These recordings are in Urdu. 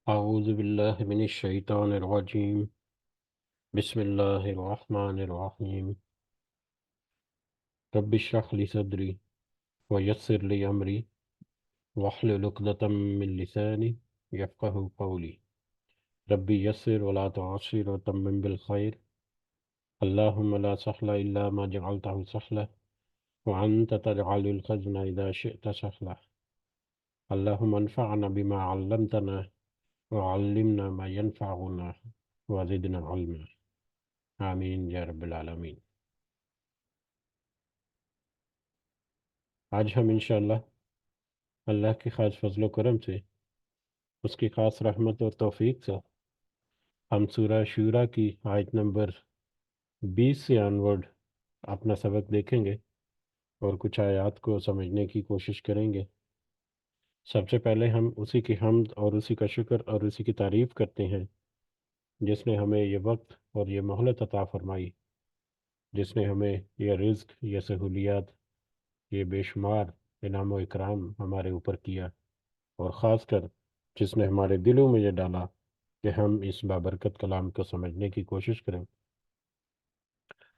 أعوذ بالله من الشيطان الرجيم. بسم الله الرحمن الرحيم. رب اشرح لي صدري ويسر لي أمري واحلل عقدة من لساني يفقه قولي. ربي يسر ولا تعسر وتمم بالخير. اللهم لا سهل إلا ما جعلته سهلا وأنت تجعل الحزن إذا شئت سهلا. اللهم انفعنا بما علمتنا وعلمنا ما ينفعنا وزدنا علما. آمین یا رب العالمین. آج ہم انشاءاللہ اللہ کی خاص فضل و کرم سے، اس کی خاص رحمت اور توفیق سے، ہم سورہ شورا کی آیت نمبر 20 سے آنورڈ اپنا سبق دیکھیں گے اور کچھ آیات کو سمجھنے کی کوشش کریں گے۔ سب سے پہلے ہم اسی کی حمد اور اسی کا شکر اور اسی کی تعریف کرتے ہیں جس نے ہمیں یہ وقت اور یہ مہلت عطا فرمائی، جس نے ہمیں یہ رزق، یہ سہولیات، یہ بے شمار انعام و اکرام ہمارے اوپر کیا، اور خاص کر جس نے ہمارے دلوں میں یہ ڈالا کہ ہم اس بابرکت کلام کو سمجھنے کی کوشش کریں۔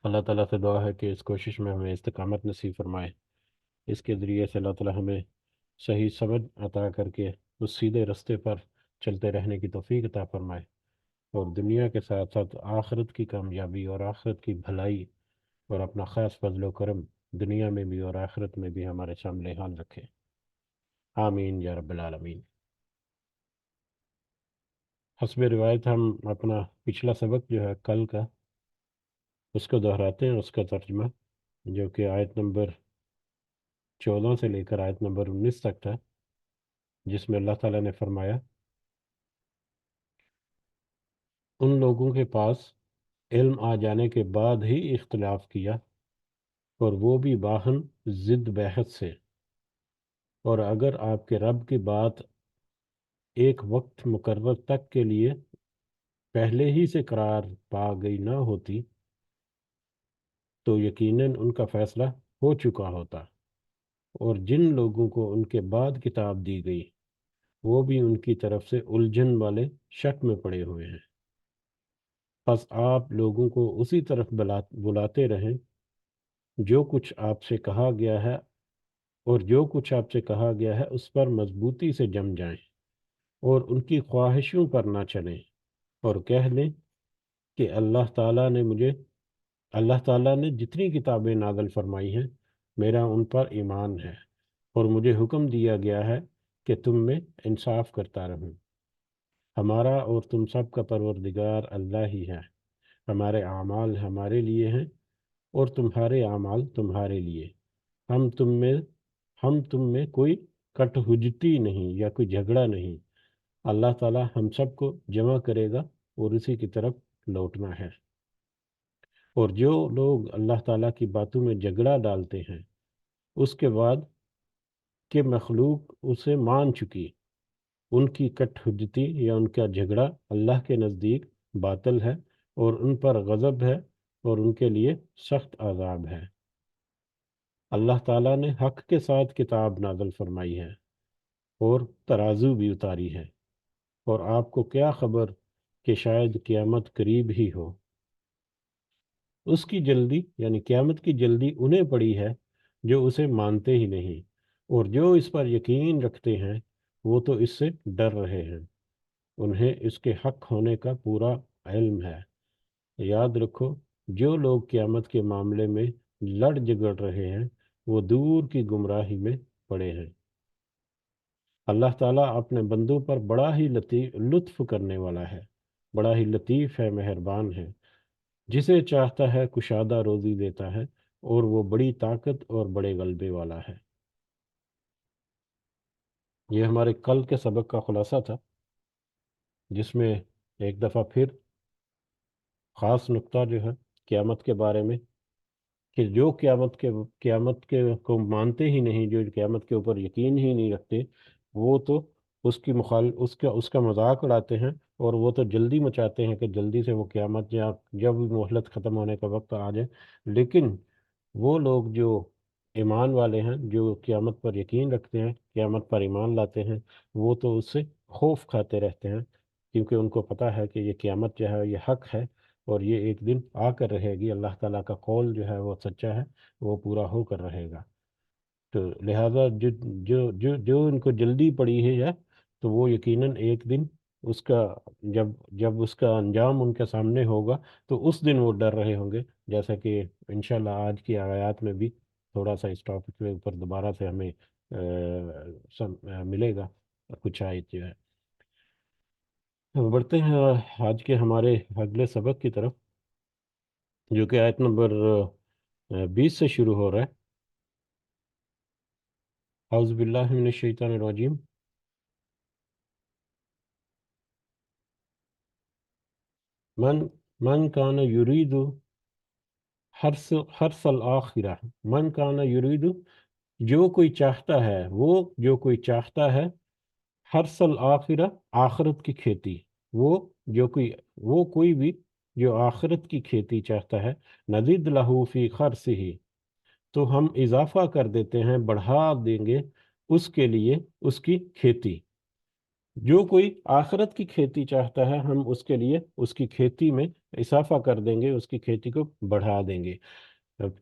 اللہ تعالیٰ سے دعا ہے کہ اس کوشش میں ہمیں استقامت نصیب فرمائے، اس کے ذریعے سے اللہ تعالیٰ ہمیں صحیح سمجھ عطا کر کے اس سیدھے رستے پر چلتے رہنے کی توفیق عطا فرمائے، اور دنیا کے ساتھ ساتھ آخرت کی کامیابی اور آخرت کی بھلائی اور اپنا خاص فضل و کرم دنیا میں بھی اور آخرت میں بھی ہمارے سامنے حال رکھے۔ آمین یا رب العالمین۔ حسب روایت ہم اپنا پچھلا سبق جو ہے کل کا، اس کو دہراتے ہیں، اس کا ترجمہ جو کہ آیت نمبر 14 سے لے کر آیت نمبر 19 تک تھا، جس میں اللہ تعالیٰ نے فرمایا، ان لوگوں کے پاس علم آ جانے کے بعد ہی اختلاف کیا، اور وہ بھی باہم ضد بحث سے، اور اگر آپ کے رب کی بات ایک وقت مقرر تک کے لیے پہلے ہی سے قرار پا گئی نہ ہوتی تو یقیناً ان کا فیصلہ ہو چکا ہوتا، اور جن لوگوں کو ان کے بعد کتاب دی گئی وہ بھی ان کی طرف سے الجھن والے شک میں پڑے ہوئے ہیں۔ پس آپ لوگوں کو اسی طرف بلاتے رہیں جو کچھ آپ سے کہا گیا ہے، اور جو کچھ آپ سے کہا گیا ہے اس پر مضبوطی سے جم جائیں، اور ان کی خواہشوں پر نہ چلیں، اور کہہ لیں کہ اللہ تعالیٰ نے جتنی کتابیں نازل فرمائی ہیں میرا ان پر ایمان ہے، اور مجھے حکم دیا گیا ہے کہ تم میں انصاف کرتا رہوں۔ ہمارا اور تم سب کا پروردگار اللہ ہی ہے، ہمارے اعمال ہمارے لیے ہیں اور تمہارے اعمال تمہارے لیے۔ ہم تم میں کوئی کٹ حجتی نہیں یا کوئی جھگڑا نہیں۔ اللہ تعالیٰ ہم سب کو جمع کرے گا اور اسی کی طرف لوٹنا ہے۔ اور جو لوگ اللہ تعالیٰ کی باتوں میں جھگڑا ڈالتے ہیں اس کے بعد کہ مخلوق اسے مان چکی، ان کی کٹ حجتی یا ان کا جھگڑا اللہ کے نزدیک باطل ہے، اور ان پر غضب ہے اور ان کے لیے سخت عذاب ہے۔ اللہ تعالیٰ نے حق کے ساتھ کتاب نازل فرمائی ہے اور ترازو بھی اتاری ہے، اور آپ کو کیا خبر کہ شاید قیامت قریب ہی ہو۔ اس کی جلدی یعنی قیامت کی جلدی انہیں پڑی ہے جو اسے مانتے ہی نہیں، اور جو اس پر یقین رکھتے ہیں وہ تو اس سے ڈر رہے ہیں، انہیں اس کے حق ہونے کا پورا علم ہے۔ یاد رکھو، جو لوگ قیامت کے معاملے میں لڑ جگڑ رہے ہیں وہ دور کی گمراہی میں پڑے ہیں۔ اللہ تعالیٰ اپنے بندوں پر بڑا ہی لطف کرنے والا ہے، بڑا ہی لطیف ہے، مہربان ہے، جسے چاہتا ہے کشادہ روزی دیتا ہے، اور وہ بڑی طاقت اور بڑے غلبے والا ہے۔ یہ ہمارے کل کے سبق کا خلاصہ تھا، جس میں ایک دفعہ پھر خاص نقطہ جو ہے قیامت کے بارے میں، کہ جو قیامت کے کو مانتے ہی نہیں، جو قیامت کے اوپر یقین ہی نہیں رکھتے، وہ تو اس کا مذاق اڑاتے ہیں، اور وہ تو جلدی مچاتے ہیں کہ جلدی سے وہ قیامت جب مہلت ختم ہونے کا وقت آ جائے۔ لیکن وہ لوگ جو ایمان والے ہیں، جو قیامت پر یقین رکھتے ہیں، قیامت پر ایمان لاتے ہیں، وہ تو اس سے خوف کھاتے رہتے ہیں کیونکہ ان کو پتہ ہے کہ یہ قیامت جو ہے یہ حق ہے، اور یہ ایک دن آ کر رہے گی، اللہ تعالیٰ کا قول جو ہے وہ سچا ہے، وہ پورا ہو کر رہے گا۔ تو لہذا جو ان کو جلدی پڑی ہے تو وہ یقیناً ایک دن اس کا، جب جب اس کا انجام ان کے سامنے ہوگا تو اس دن وہ ڈر رہے ہوں گے، جیسا کہ انشاءاللہ آج کی آیات میں بھی تھوڑا سا اس ٹاپک کے اوپر دوبارہ سے ہمیں ملے گا کچھ آیت جو ہے۔ بڑھتے ہیں آج کے ہمارے اگلے سبق کی طرف، جو کہ آیت نمبر 20 سے شروع ہو رہا ہے۔ اعوذ باللہ من الشیطان الرجیم۔ من من کان یرید حرث الآخرہ، من کان یرید، جو کوئی چاہتا ہے، وہ جو کوئی چاہتا ہے، حرث الآخرہ، آخرت کی کھیتی، وہ جو کوئی وہ کوئی بھی جو آخرت کی کھیتی چاہتا ہے، نزید لہو فی خرثہ، تو ہم اضافہ کر دیتے ہیں، بڑھا دیں گے اس کے لیے اس کی کھیتی۔ جو کوئی آخرت کی کھیتی چاہتا ہے، ہم اس کے لیے اس کی کھیتی میں اضافہ کر دیں گے، اس کی کھیتی کو بڑھا دیں گے۔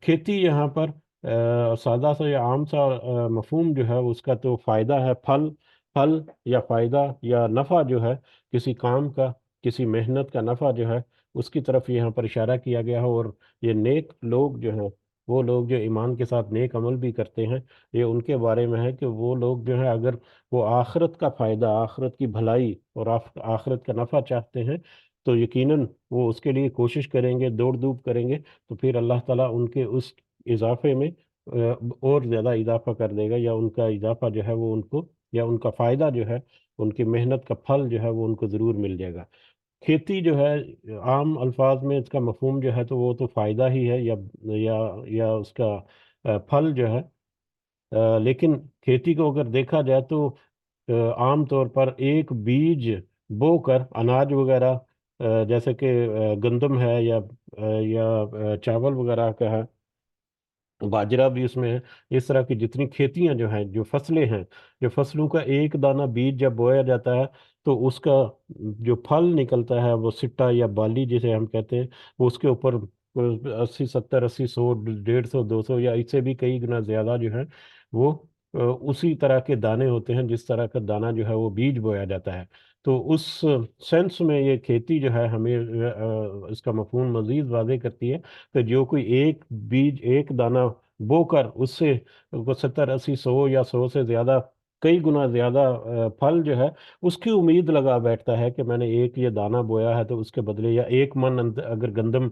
کھیتی یہاں پر سادہ سا یا عام سا مفہوم جو ہے اس کا تو فائدہ ہے، پھل پھل یا فائدہ یا نفع جو ہے کسی کام کا، کسی محنت کا نفع جو ہے، اس کی طرف یہاں پر اشارہ کیا گیا ہے۔ اور یہ نیک لوگ جو ہیں، وہ لوگ جو ایمان کے ساتھ نیک عمل بھی کرتے ہیں، یہ ان کے بارے میں ہے کہ وہ لوگ جو ہے اگر وہ آخرت کا فائدہ، آخرت کی بھلائی اور آخرت کا نفع چاہتے ہیں تو یقیناً وہ اس کے لیے کوشش کریں گے، دوڑ دھوپ کریں گے، تو پھر اللہ تعالیٰ ان کے اس اضافے میں اور زیادہ اضافہ کر دے گا، یا ان کا اضافہ جو ہے وہ ان کو، یا ان کا فائدہ جو ہے، ان کی محنت کا پھل جو ہے وہ ان کو ضرور مل جائے گا۔ کھیتی جو ہے عام الفاظ میں اس کا مفہوم جو ہے تو وہ تو فائدہ ہی ہے، یا یا اس کا پھل جو ہے، لیکن کھیتی کو اگر دیکھا جائے تو عام طور پر ایک بیج بو کر اناج وغیرہ، جیسے کہ گندم ہے، یا چاول وغیرہ کا ہے، باجرہ بھی اس میں ہے، اس طرح کی جتنی کھیتیاں جو ہیں، جو فصلیں ہیں، جو فصلوں کا ایک دانہ بیج جب بویا جاتا ہے تو اس کا جو پھل نکلتا ہے وہ سٹا یا بالی جسے ہم کہتے ہیں، وہ اس کے اوپر 80 70 80 100 150 200 یا اس سے بھی کئی گنا زیادہ جو ہے وہ اسی طرح کے دانے ہوتے ہیں جس طرح کا دانہ جو ہے وہ بیج بویا جاتا ہے۔ تو اس سینس میں یہ کھیتی جو ہے ہمیں اس کا مفہوم مزید واضح کرتی ہے کہ جو کوئی ایک بیج، ایک دانہ بو کر اس سے وہ 70 80 100 یا 100 سے زیادہ، کئی گنا زیادہ پھل جو ہے اس کی امید لگا بیٹھتا ہے کہ میں نے ایک یہ دانہ بویا ہے تو اس کے بدلے، یا ایک من اگر گندم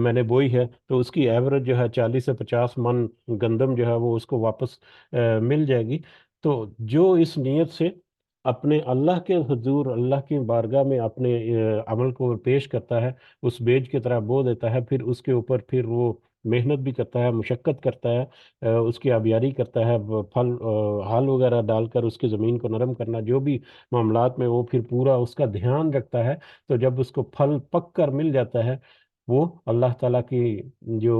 میں نے بوئی ہے تو اس کی ایوریج جو ہے 40 سے 50 من گندم جو ہے وہ اس کو واپس مل جائے گی۔ تو جو اس نیت سے اپنے اللہ کے حضور، اللہ کی بارگاہ میں اپنے عمل کو پیش کرتا ہے، اس بیج کی طرح بو دیتا ہے، پھر اس کے اوپر پھر وہ محنت بھی کرتا ہے، مشقت کرتا ہے، اس کی آبیاری کرتا ہے، پھل ہل وغیرہ ڈال کر اس کی زمین کو نرم کرنا، جو بھی معاملات میں وہ پھر پورا اس کا دھیان رکھتا ہے، تو جب اس کو پھل پک کر مل جاتا ہے، وہ اللہ تعالیٰ کی جو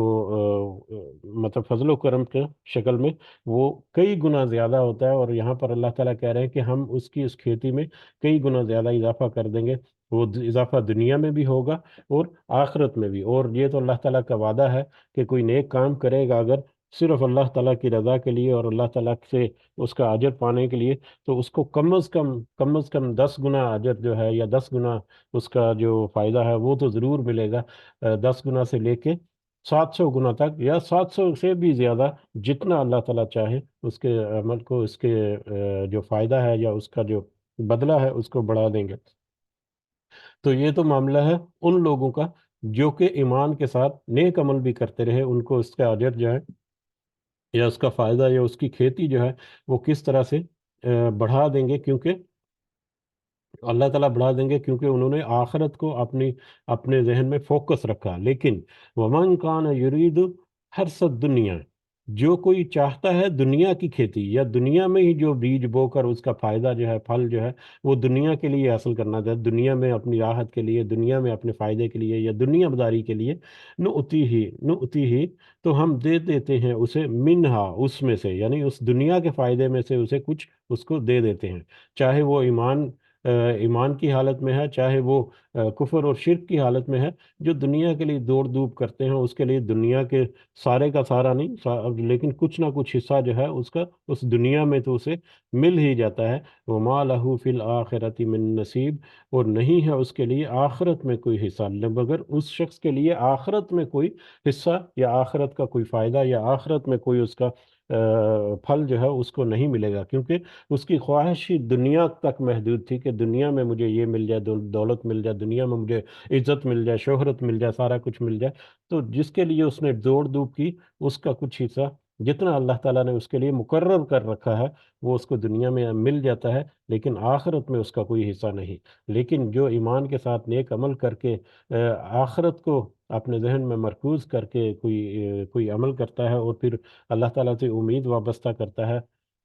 مطلب فضل و کرم کے شکل میں وہ کئی گنا زیادہ ہوتا ہے، اور یہاں پر اللہ تعالیٰ کہہ رہے ہیں کہ ہم اس کی اس کھیتی میں کئی گنا زیادہ اضافہ کر دیں گے۔ وہ اضافہ دنیا میں بھی ہوگا اور آخرت میں بھی، اور یہ تو اللہ تعالیٰ کا وعدہ ہے کہ کوئی نیک کام کرے گا اگر صرف اللہ تعالیٰ کی رضا کے لیے اور اللہ تعالیٰ سے اس کا اجر پانے کے لیے، تو اس کو کم از کم 10 گنا اجر جو ہے، یا 10 گنا اس کا جو فائدہ ہے وہ تو ضرور ملے گا، 10 گنا سے لے کے 700 گنا تک، یا 700 سے بھی زیادہ، جتنا اللہ تعالیٰ چاہے اس کے عمل کو، اس کے جو فائدہ ہے یا اس کا جو بدلہ ہے اس کو بڑھا دیں گے۔ تو یہ تو معاملہ ہے ان لوگوں کا جو کہ ایمان کے ساتھ نیک عمل بھی کرتے رہے، ان کو اس کا اجر جو ہے یا اس کا فائدہ یا اس کی کھیتی جو ہے وہ کس طرح سے بڑھا دیں گے، کیونکہ اللہ تعالیٰ بڑھا دیں گے کیونکہ انہوں نے آخرت کو اپنے ذہن میں فوکس رکھا۔ لیکن ومن کان یرید حرث الدنیا، جو کوئی چاہتا ہے دنیا کی کھیتی، یا دنیا میں ہی جو بیج بو کر اس کا فائدہ جو ہے، پھل جو ہے وہ دنیا کے لیے حاصل کرنا چاہتا ہے، دنیا میں اپنی راحت کے لیے، دنیا میں اپنے فائدے کے لیے، یا دنیا بداری کے لیے، نؤتی ہی تو ہم دے دیتے ہیں اسے، منہا اس میں سے، یعنی اس دنیا کے فائدے میں سے اسے کچھ اس کو دے دیتے ہیں، چاہے وہ ایمان ایمان کی حالت میں ہے، چاہے وہ کفر اور شرک کی حالت میں ہے، جو دنیا کے لیے دوڑ دھوپ کرتے ہیں، اس کے لیے دنیا کے سارے کا سارا نہیں، لیکن کچھ نہ کچھ حصہ جو ہے اس کا اس دنیا میں تو اسے مل ہی جاتا ہے۔ وَمَا لَهُ فِي الْآخِرَةِ مِن نصیب، اور نہیں ہے اس کے لیے آخرت میں کوئی حصہ، مگر اس شخص کے لیے آخرت میں کوئی حصہ یا آخرت کا کوئی فائدہ یا آخرت میں کوئی اس کا پھل جو ہے اس کو نہیں ملے گا، کیونکہ اس کی خواہش ہی دنیا تک محدود تھی کہ دنیا میں مجھے یہ مل جائے، دولت مل جائے، دنیا میں مجھے عزت مل جائے، شہرت مل جائے، سارا کچھ مل جائے۔ تو جس کے لیے اس نے دوڑ دھوپ کی، اس کا کچھ حصہ جتنا اللہ تعالیٰ نے اس کے لیے مقرر کر رکھا ہے وہ اس کو دنیا میں مل جاتا ہے، لیکن آخرت میں اس کا کوئی حصہ نہیں۔ لیکن جو ایمان کے ساتھ نیک عمل کر کے آخرت کو اپنے ذہن میں مرکوز کر کے کوئی عمل کرتا ہے اور پھر اللہ تعالیٰ سے امید وابستہ کرتا ہے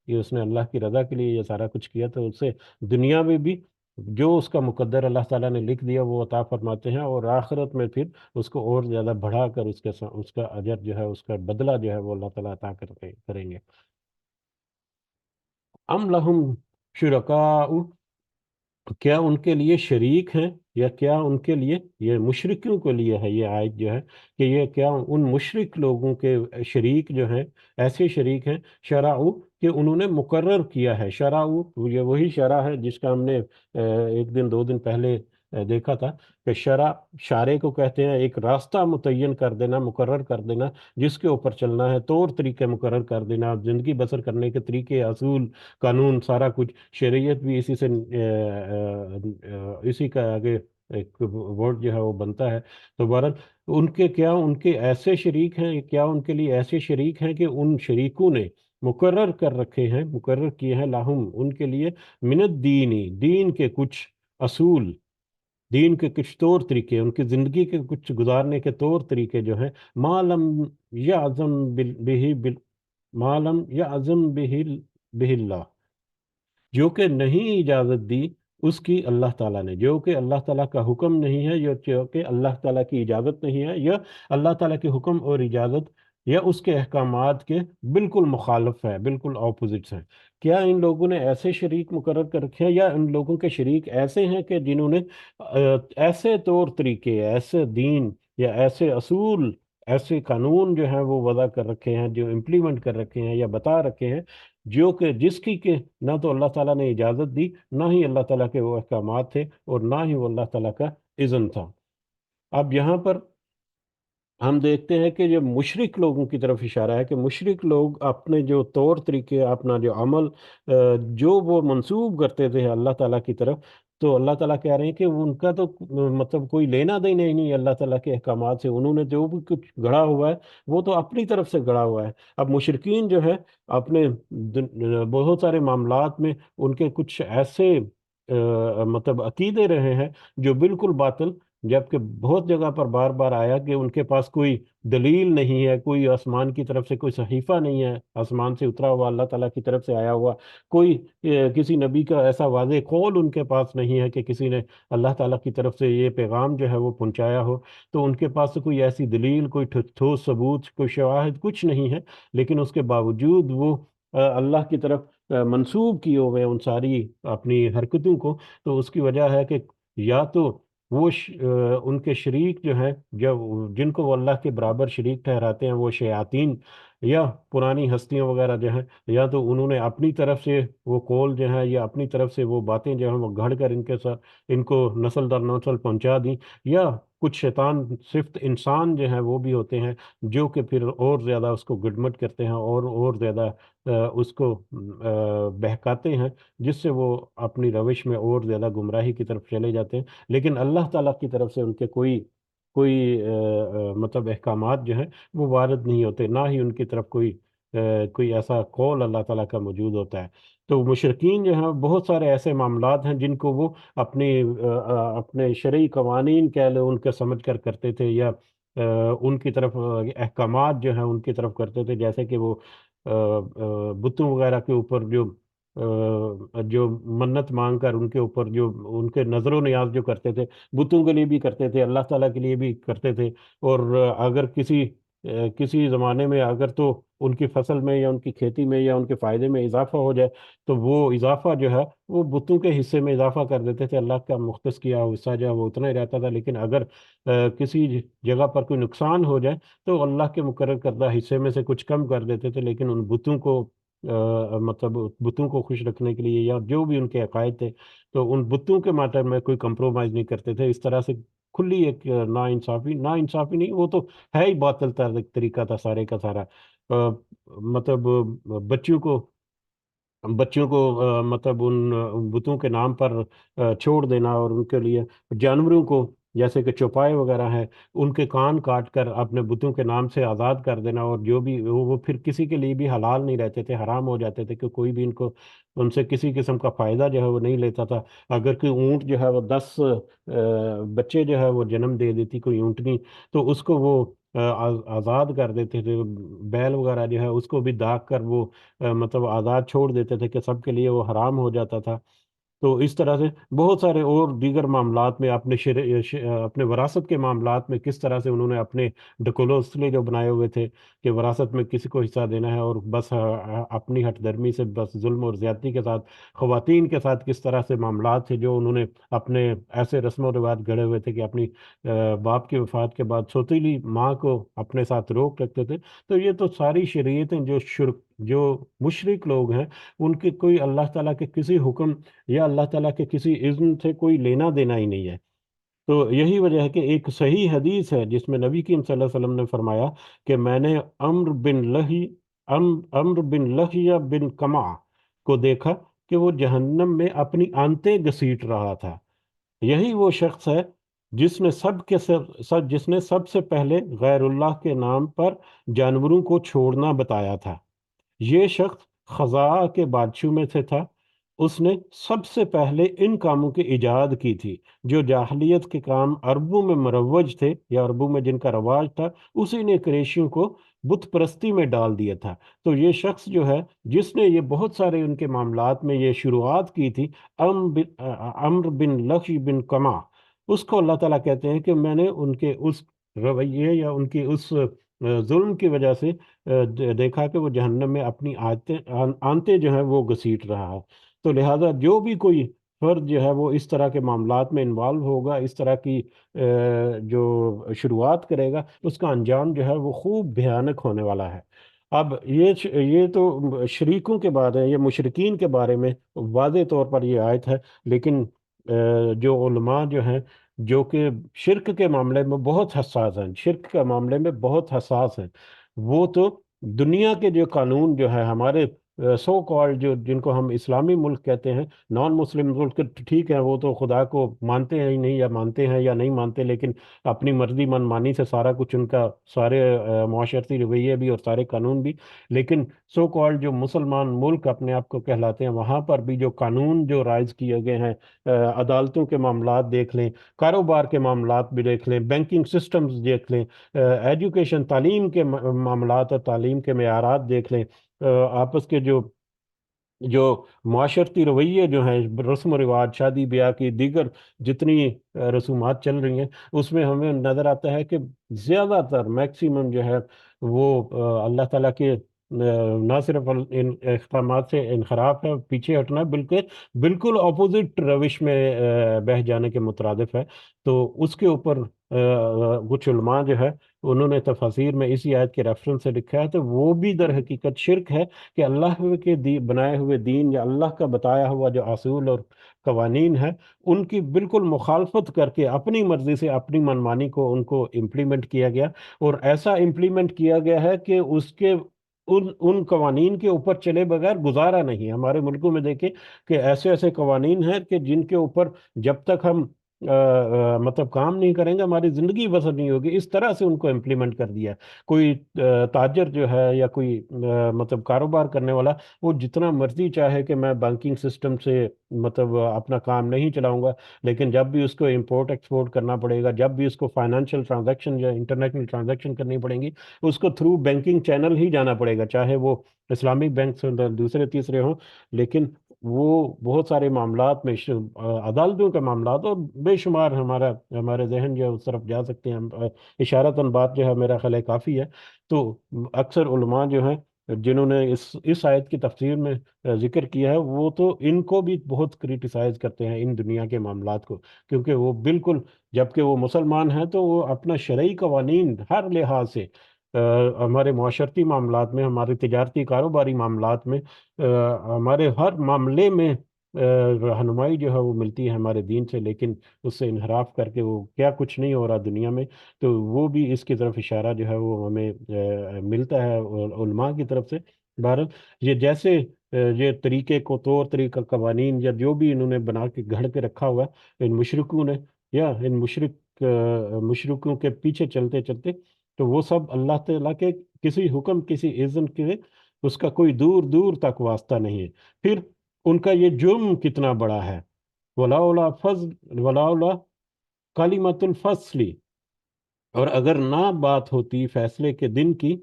کہ اس نے اللہ کی رضا کے لیے یہ سارا کچھ کیا، تو اسے دنیا میں بھی جو اس کا مقدر اللہ تعالیٰ نے لکھ دیا وہ عطا فرماتے ہیں، اور آخرت میں پھر اس کو اور زیادہ بڑھا کر اس کا اجر جو ہے، اس کا بدلہ جو ہے وہ اللہ تعالیٰ عطا کریں گے۔ ام لہم شرکاء، کیا ان کے لیے شریک ہیں، یا کیا ان کے لیے، یہ مشرکوں کے لیے ہے یہ آیت جو ہے، کہ یہ کیا ان مشرک لوگوں کے شریک جو ہیں، ایسے شریک ہیں شرعو کہ انہوں نے مقرر کیا ہے۔ شرعو یہ وہی شرع ہے جس کا ہم نے ایک دن دو دن پہلے دیکھا تھا کہ شرع شارع کو کہتے ہیں، ایک راستہ متعین کر دینا، مقرر کر دینا جس کے اوپر چلنا ہے، طور طریقے مقرر کر دینا، زندگی بسر کرنے کے طریقے، اصول، قانون، سارا کچھ۔ شریعت بھی اسی سے اسی کا آگے ایک ورڈ جو ہے وہ بنتا ہے۔ تو بہرحال ان کے کیا ان کے ایسے شریک ہیں، کیا ان کے لیے ایسے شریک ہیں کہ ان شریکوں نے مقرر کر رکھے ہیں، مقرر کیے ہیں لاہم ان کے لیے، من الدینی دین کے کچھ اصول، دین کے کچھ طور طریقے، ان کی زندگی کے کچھ گزارنے کے طور طریقے جو ہیں، ما لم یعظم ما لم یعظم بہ اللہ، جو کہ نہیں اجازت دی اس کی اللہ تعالیٰ نے، جو کہ اللہ تعالیٰ کا حکم نہیں ہے، یا جو کہ اللہ تعالیٰ کی اجازت نہیں ہے، یا اللہ تعالیٰ کے حکم اور اجازت یا اس کے احکامات کے بالکل مخالف ہے، بالکل اپوزٹس ہیں۔ کیا ان لوگوں نے ایسے شریک مقرر کر رکھے ہیں، یا ان لوگوں کے شریک ایسے ہیں کہ جنہوں نے ایسے طور طریقے، ایسے دین یا ایسے اصول، ایسے قانون جو ہیں وہ وضع کر رکھے ہیں، جو امپلیمنٹ کر رکھے ہیں یا بتا رکھے ہیں، جو کہ جس کی کہ نہ تو اللہ تعالیٰ نے اجازت دی، نہ ہی اللہ تعالیٰ کے وہ احکامات تھے، اور نہ ہی وہ اللہ تعالیٰ کا اذن تھا۔ اب یہاں پر ہم دیکھتے ہیں کہ جو مشرک لوگوں کی طرف اشارہ ہے، کہ مشرک لوگ اپنے جو طور طریقے، اپنا جو عمل جو وہ منسوب کرتے تھے اللہ تعالیٰ کی طرف، تو اللہ تعالیٰ کہہ رہے ہیں کہ ان کا تو مطلب کوئی لینا دینا ہی نہیں ہے اللہ تعالیٰ کے احکامات سے، انہوں نے جو بھی کچھ گڑھا ہوا ہے وہ تو اپنی طرف سے گڑھا ہوا ہے۔ اب مشرکین جو ہے اپنے بہت سارے معاملات میں ان کے کچھ ایسے مطلب عقیدے رہے ہیں جو بالکل باطل، جبکہ بہت جگہ پر بار بار آیا کہ ان کے پاس کوئی دلیل نہیں ہے، کوئی آسمان کی طرف سے کوئی صحیفہ نہیں ہے، آسمان سے اترا ہوا، اللہ تعالیٰ کی طرف سے آیا ہوا کوئی کسی نبی کا ایسا واضح قول ان کے پاس نہیں ہے کہ کسی نے اللہ تعالیٰ کی طرف سے یہ پیغام جو ہے وہ پہنچایا ہو۔ تو ان کے پاس تو کوئی ایسی دلیل، کوئی ٹھوس ثبوت، کوئی شواہد کچھ نہیں ہے، لیکن اس کے باوجود وہ اللہ کی طرف منسوب کیے ہوئے ان ساری اپنی حرکتوں کو۔ تو اس کی وجہ ہے کہ یا تو وہ ان کے شریک جو ہیں، جب جن کو وہ اللہ کے برابر شریک ٹھہراتے ہیں، وہ شیاطین یا پرانی ہستیاں وغیرہ جو ہیں، یا تو انہوں نے اپنی طرف سے وہ قول جو ہیں یا اپنی طرف سے وہ باتیں جو ہیں وہ گھڑ کر ان کے ساتھ ان کو نسل در نسل پہنچا دیں، یا کچھ شیطان صفت انسان جو ہیں وہ بھی ہوتے ہیں جو کہ پھر اور زیادہ اس کو گڈمٹ کرتے ہیں، اور زیادہ اس کو بہکاتے ہیں، جس سے وہ اپنی روش میں اور زیادہ گمراہی کی طرف چلے جاتے ہیں۔ لیکن اللہ تعالیٰ کی طرف سے ان کے کوئی مطلب احکامات جو ہیں وہ وارد نہیں ہوتے، نہ ہی ان کی طرف کوئی ایسا قول اللہ تعالیٰ کا موجود ہوتا ہے۔ تو مشرکین جو ہیں بہت سارے ایسے معاملات ہیں جن کو وہ اپنے شرعی قوانین کہہ لو ان کے سمجھ کر کرتے تھے، یا ان کی طرف احکامات جو ہیں ان کی طرف کرتے تھے، جیسے کہ وہ بتوں وغیرہ کے اوپر جو منت مانگ کر ان کے اوپر جو ان کے نظر و نیاز جو کرتے تھے، بتوں کے لیے بھی کرتے تھے، اللہ تعالیٰ کے لیے بھی کرتے تھے۔ اور اگر کسی کسی زمانے میں اگر تو ان کی فصل میں یا ان کی کھیتی میں یا ان کے فائدے میں اضافہ ہو جائے تو وہ اضافہ جو ہے وہ بتوں کے حصے میں اضافہ کر دیتے تھے، اللہ کا مختص کیا ہوا حصہ جو ہے وہ اتنا ہی رہتا تھا، لیکن اگر کسی جگہ پر کوئی نقصان ہو جائے تو اللہ کے مقرر کردہ حصے میں سے کچھ کم کر دیتے تھے، لیکن ان بتوں کو مطلب بتوں کو خوش رکھنے کے لیے یا جو بھی ان کے عقائد تھے تو ان بتوں کے میٹر میں کوئی کمپرومائز نہیں کرتے تھے۔ اس طرح سے کھلی ایک نا انصافی نہیں، وہ تو ہے ہی باطل طریقہ تھا سارے کا سارا۔ مطلب بچوں کو مطلب ان بتوں کے نام پر چھوڑ دینا، اور ان کے لیے جانوروں کو جیسے کہ چوپائے وغیرہ ہیں ان کے کان کاٹ کر اپنے بتوں کے نام سے آزاد کر دینا، اور جو بھی وہ پھر کسی کے لیے بھی حلال نہیں رہتے تھے، حرام ہو جاتے تھے کہ کوئی بھی ان سے کسی قسم کا فائدہ جو ہے وہ نہیں لیتا تھا۔ اگر کوئی اونٹ جو ہے وہ 10 بچے جو ہے وہ جنم دے دیتی کوئی اونٹنی، تو اس کو وہ آزاد کر دیتے تھے، بیل وغیرہ جو ہے اس کو بھی داغ کر وہ مطلب آزاد چھوڑ دیتے تھے کہ سب کے لیے وہ حرام ہو جاتا تھا۔ تو اس طرح سے بہت سارے اور دیگر معاملات میں اپنے وراثت کے معاملات میں کس طرح سے انہوں نے اپنے ڈکولوسلے جو بنائے ہوئے تھے کہ وراثت میں کسی کو حصہ دینا ہے، اور بس اپنی ہٹ درمی سے بس ظلم اور زیادتی کے ساتھ خواتین کے ساتھ کس طرح سے معاملات تھے جو انہوں نے اپنے ایسے رسم و رواج گڑے ہوئے تھے کہ اپنی باپ کی وفات کے بعد سوتیلی ماں کو اپنے ساتھ روک رکھتے تھے۔ تو یہ تو ساری شریعتیں جو مشرک لوگ ہیں ان کے کوئی اللہ تعالیٰ کے کسی حکم یا اللہ تعالیٰ کے کسی اذن سے کوئی لینا دینا ہی نہیں ہے۔ تو یہی وجہ ہے کہ ایک صحیح حدیث ہے جس میں نبی کریم صلی اللہ علیہ وسلم نے فرمایا کہ میں نے عمرو بن لہیہ بن کمع کو دیکھا کہ وہ جہنم میں اپنی آنتیں گھسیٹ رہا تھا۔ یہی وہ شخص ہے جس نے سب سے پہلے غیر اللہ کے نام پر جانوروں کو چھوڑنا بتایا تھا۔ یہ شخص خزاعہ کے بادشاہوں میں سے تھا۔ اس نے سب سے پہلے ان کاموں کی ایجاد کی تھی جو جاہلیت کے کام عربوں میں مروج تھے یا عربوں میں جن کا رواج تھا، اسی نے قریشیوں کو بت پرستی میں ڈال دیا تھا۔ تو یہ شخص جو ہے جس نے یہ بہت سارے ان کے معاملات میں یہ شروعات کی تھی، عمرو بن لخی بن کما، اس کو اللہ تعالیٰ کہتے ہیں کہ میں نے ان کے اس رویے یا ان کی اس ظلم کی وجہ سے دیکھا کہ وہ جہنم میں اپنی آنتیں جو ہیں وہ گھسیٹ رہا ہے۔ تو لہٰذا جو بھی کوئی فرد جو ہے وہ اس طرح کے معاملات میں انوالو ہوگا، اس طرح کی جو شروعات کرے گا، اس کا انجام جو ہے وہ خوب بھیانک ہونے والا ہے۔ اب یہ تو شریکوں کے بارے، یہ مشرکین کے بارے میں واضح طور پر یہ آیت ہے، لیکن جو علماء جو ہیں جو کہ شرک کے معاملے میں بہت حساس ہیں، شرک کے معاملے میں بہت حساس ہیں، وہ تو دنیا کے جو قانون جو ہے ہمارے سو کال جن کو ہم اسلامی ملک کہتے ہیں، نان مسلم ملک ٹھیک ہے، وہ تو خدا کو مانتے ہیں ہی نہیں، یا مانتے ہیں یا نہیں مانتے، لیکن اپنی مرضی من مانی سے سارا کچھ ان کا، سارے معاشرتی رویے بھی اور سارے قانون بھی۔ لیکن سو کال جو مسلمان ملک اپنے آپ کو کہلاتے ہیں، وہاں پر بھی جو قانون جو رائز کیے گئے ہیں، عدالتوں کے معاملات دیکھ لیں، کاروبار کے معاملات بھی دیکھ لیں، بینکنگ سسٹمز دیکھ لیں، ایجوکیشن تعلیم کے معاملات اور تعلیم کے معیارات دیکھ لیں، آپس کے جو معاشرتی رویے جو ہیں، رسم و رواج، شادی بیاہ کی دیگر جتنی رسومات چل رہی ہیں، اس میں ہمیں نظر آتا ہے کہ زیادہ تر میکسیمم جو ہے وہ اللہ تعالیٰ کے نہ صرف ان احکامات سے انحراف ہے، پیچھے ہٹنا ہے، بلکہ بالکل اپوزٹ روش میں بہہ جانے کے مترادف ہے۔ تو اس کے اوپر کچھ علماء جو ہے انہوں نے تفاسیر میں اسی آیت کے ریفرنس سے لکھا ہے، تو وہ بھی در حقیقت شرک ہے کہ اللہ کے بنائے ہوئے دین یا اللہ کا بتایا ہوا جو اصول اور قوانین ہے ان کی بالکل مخالفت کر کے اپنی مرضی سے اپنی منمانی کو ان کو امپلیمنٹ کیا گیا، اور ایسا امپلیمنٹ کیا گیا ہے کہ اس کے ان قوانین کے اوپر چلے بغیر گزارا نہیں۔ ہمارے ملکوں میں دیکھیں کہ ایسے ایسے قوانین ہیں کہ جن کے اوپر جب تک ہم مطلب کام نہیں کریں گے ہماری زندگی بسر نہیں ہوگی، اس طرح سے ان کو امپلیمنٹ کر دیا۔ کوئی تاجر جو ہے یا کوئی مطلب کاروبار کرنے والا، وہ جتنا مرضی چاہے کہ میں بینکنگ سسٹم سے مطلب اپنا کام نہیں چلاؤں گا، لیکن جب بھی اس کو امپورٹ ایکسپورٹ کرنا پڑے گا، جب بھی اس کو فائنینشیل ٹرانزیکشن یا انٹرنیشنل ٹرانزیکشن کرنی پڑیں گی، اس کو تھرو بینکنگ چینل ہی جانا پڑے گا، چاہے وہ اسلامک بینکس دوسرے تیسرے ہوں، لیکن وہ بہت سارے معاملات میں عدالتوں کے معاملات اور بے شمار ہمارے ذہن جو ہے اس طرف جا سکتے ہیں ہم، اشارتاً بات جو ہے میرا خیال ہے کافی ہے۔ تو اکثر علماء جو ہیں جنہوں نے اس آیت کی تفسیر میں ذکر کیا ہے، وہ تو ان کو بھی بہت کریٹیسائز کرتے ہیں ان دنیا کے معاملات کو، کیونکہ وہ بالکل، جبکہ وہ مسلمان ہیں تو وہ اپنا شرعی قوانین ہر لحاظ سے ہمارے معاشرتی معاملات میں، ہمارے تجارتی کاروباری معاملات میں، ہمارے ہر معاملے میں رہنمائی جو ہے وہ ملتی ہے ہمارے دین سے، لیکن اس سے انحراف کر کے وہ کیا کچھ نہیں ہو رہا دنیا میں، تو وہ بھی اس کی طرف اشارہ جو ہے وہ ہمیں ملتا ہے علماء کی طرف سے۔ بہرحال یہ جیسے یہ طریقے کو طور طریقہ قوانین یا جو بھی انہوں نے بنا کے گھڑ کے رکھا ہوا ہے ان مشرکوں نے، یا ان مشرکوں کے پیچھے چلتے چلتے، تو وہ سب اللہ تعالیٰ کے کسی حکم، کسی اذن کے اس کا کوئی دور دور تک واسطہ نہیں ہے۔ پھر ان کا یہ جرم کتنا بڑا ہے، ولاولا کلمۃ الفصل، اور اگر نہ بات ہوتی فیصلے کے دن کی،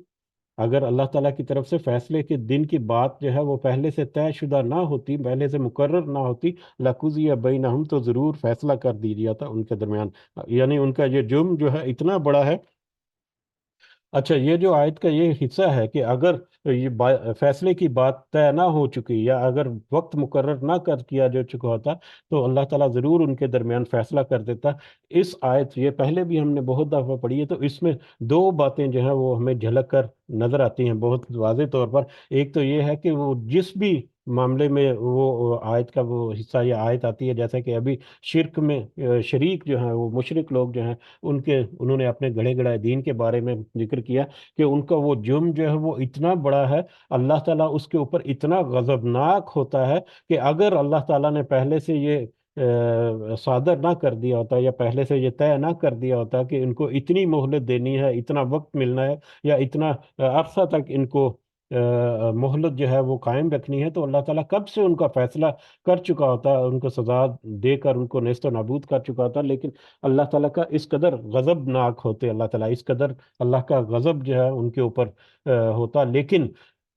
اگر اللہ تعالیٰ کی طرف سے فیصلے کے دن کی بات جو ہے وہ پہلے سے طے شدہ نہ ہوتی، پہلے سے مقرر نہ ہوتی، لقضی بینہم، تو ضرور فیصلہ کر دی جاتا ان کے درمیان۔ یعنی ان کا یہ جرم جو ہے اتنا بڑا ہے۔ اچھا، یہ جو آیت کا یہ حصہ ہے کہ اگر یہ فیصلے کی بات طے نہ ہو چکی، یا اگر وقت مقرر نہ کر کیا جو چکا ہوتا، تو اللہ تعالیٰ ضرور ان کے درمیان فیصلہ کر دیتا۔ اس آیت، یہ پہلے بھی ہم نے بہت دفعہ پڑھی ہے، تو اس میں دو باتیں جو ہیں وہ ہمیں جھلک کر نظر آتی ہیں بہت واضح طور پر۔ ایک تو یہ ہے کہ وہ جس بھی معاملے میں وہ آیت کا وہ حصہ یا آیت آتی ہے، جیسا کہ ابھی شرک میں شریک جو ہیں وہ مشرک لوگ جو ہیں، انہوں نے اپنے گڑھے گڑھائے دین کے بارے میں ذکر کیا کہ ان کا وہ جرم جو ہے وہ اتنا بڑا ہے، اللہ تعالیٰ اس کے اوپر اتنا غضبناک ہوتا ہے کہ اگر اللہ تعالیٰ نے پہلے سے یہ صادر نہ کر دیا ہوتا، یا پہلے سے یہ طے نہ کر دیا ہوتا کہ ان کو اتنی مہلت دینی ہے، اتنا وقت ملنا ہے، یا اتنا عرصہ تک ان کو مہلت جو ہے وہ قائم رکھنی ہے، تو اللہ تعالیٰ کب سے ان کا فیصلہ کر چکا ہوتا، ان کو سزا دے کر ان کو نیست و نابود کر چکا ہوتا۔ لیکن اللہ تعالیٰ کا اس قدر غضب ناک ہوتے، اللہ تعالیٰ اس قدر، اللہ کا غضب جو ہے ان کے اوپر ہوتا، لیکن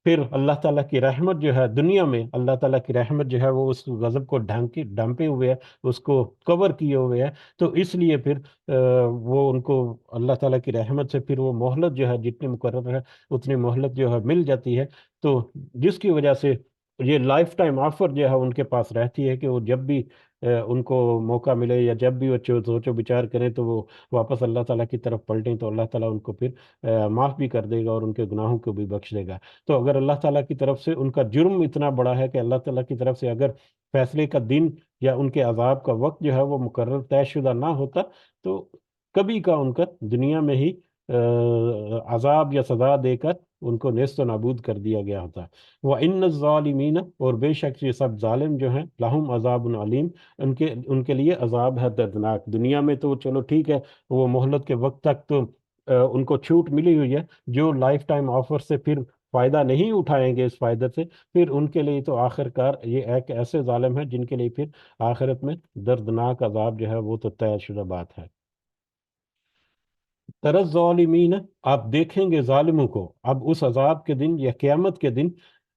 پھر اللہ تعالیٰ کی رحمت جو ہے دنیا میں، اللہ تعالیٰ کی رحمت جو ہے وہ اس غضب کو ڈھانپے ہوئے ہے، اس کو کور کیے ہوئے ہے، تو اس لیے پھر وہ ان کو اللہ تعالیٰ کی رحمت سے پھر وہ مہلت جو ہے جتنی مقرر ہے اتنی مہلت جو ہے مل جاتی ہے، تو جس کی وجہ سے یہ لائف ٹائم آفر جو ہے ان کے پاس رہتی ہے کہ وہ جب بھی ان کو موقع ملے، یا جب بھی وہ سوچو بچار کریں، تو وہ واپس اللہ تعالیٰ کی طرف پلٹیں، تو اللہ تعالیٰ ان کو پھر معاف بھی کر دے گا اور ان کے گناہوں کو بھی بخش دے گا۔ تو اگر اللہ تعالیٰ کی طرف سے ان کا جرم اتنا بڑا ہے کہ اللہ تعالیٰ کی طرف سے اگر فیصلے کا دن یا ان کے عذاب کا وقت جو ہے وہ مقرر طے شدہ نہ ہوتا، تو کبھی کا ان کا دنیا میں ہی عذاب یا سزا دے کر ان کو نیست و نابود کر دیا گیا ہوتا۔ وَإِنَّ الظَّالِمِينَ، اور بے شک یہ سب ظالم جو ہیں، لَهُمْ عَذَابٌ عَلِيمٌ، ان کے لیے عذاب ہے دردناک۔ دنیا میں تو چلو ٹھیک ہے، وہ مہلت کے وقت تک تو ان کو چھوٹ ملی ہوئی ہے، جو لائف ٹائم آفر سے پھر فائدہ نہیں اٹھائیں گے اس فائدہ سے، پھر ان کے لیے تو آخر کار یہ ایک ایسے ظالم ہیں جن کے لیے پھر آخرت میں دردناک عذاب جو ہے وہ تو طے شدہ بات ہے۔ ترى الظالمین، آپ دیکھیں گے ظالموں کو، اب اس عذاب کے دن یا قیامت کے دن،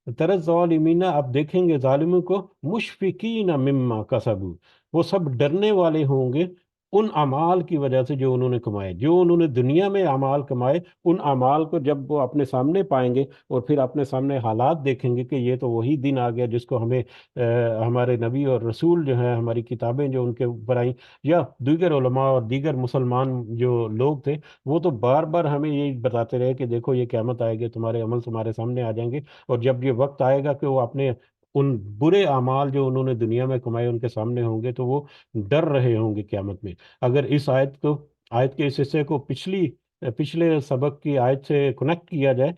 ترى الظالمین، آپ دیکھیں گے ظالموں کو، مشفقین مما کسبوا، وہ سب ڈرنے والے ہوں گے ان اعمال کی وجہ سے جو انہوں نے کمائے، جو انہوں نے دنیا میں اعمال کمائے، ان اعمال کو جب وہ اپنے سامنے پائیں گے اور پھر اپنے سامنے حالات دیکھیں گے کہ یہ تو وہی دن آ گیا جس کو ہمیں ہمارے نبی اور رسول جو ہیں، ہماری کتابیں جو ان کے اوپر آئیں، یا دیگر علماء اور دیگر مسلمان جو لوگ تھے، وہ تو بار بار ہمیں یہی بتاتے رہے کہ دیکھو یہ قیامت آئے گی، تمہارے عمل تمہارے سامنے آ جائیں گے، اور جب یہ وقت آئے گا کہ وہ اپنے ان برے اعمال جو انہوں نے دنیا میں کمائے ان کے سامنے ہوں گے، تو وہ ڈر رہے ہوں گے قیامت میں۔ اگر اس آیت کے اس حصے کو پچھلے سبق کی آیت سے کنیکٹ کیا جائے،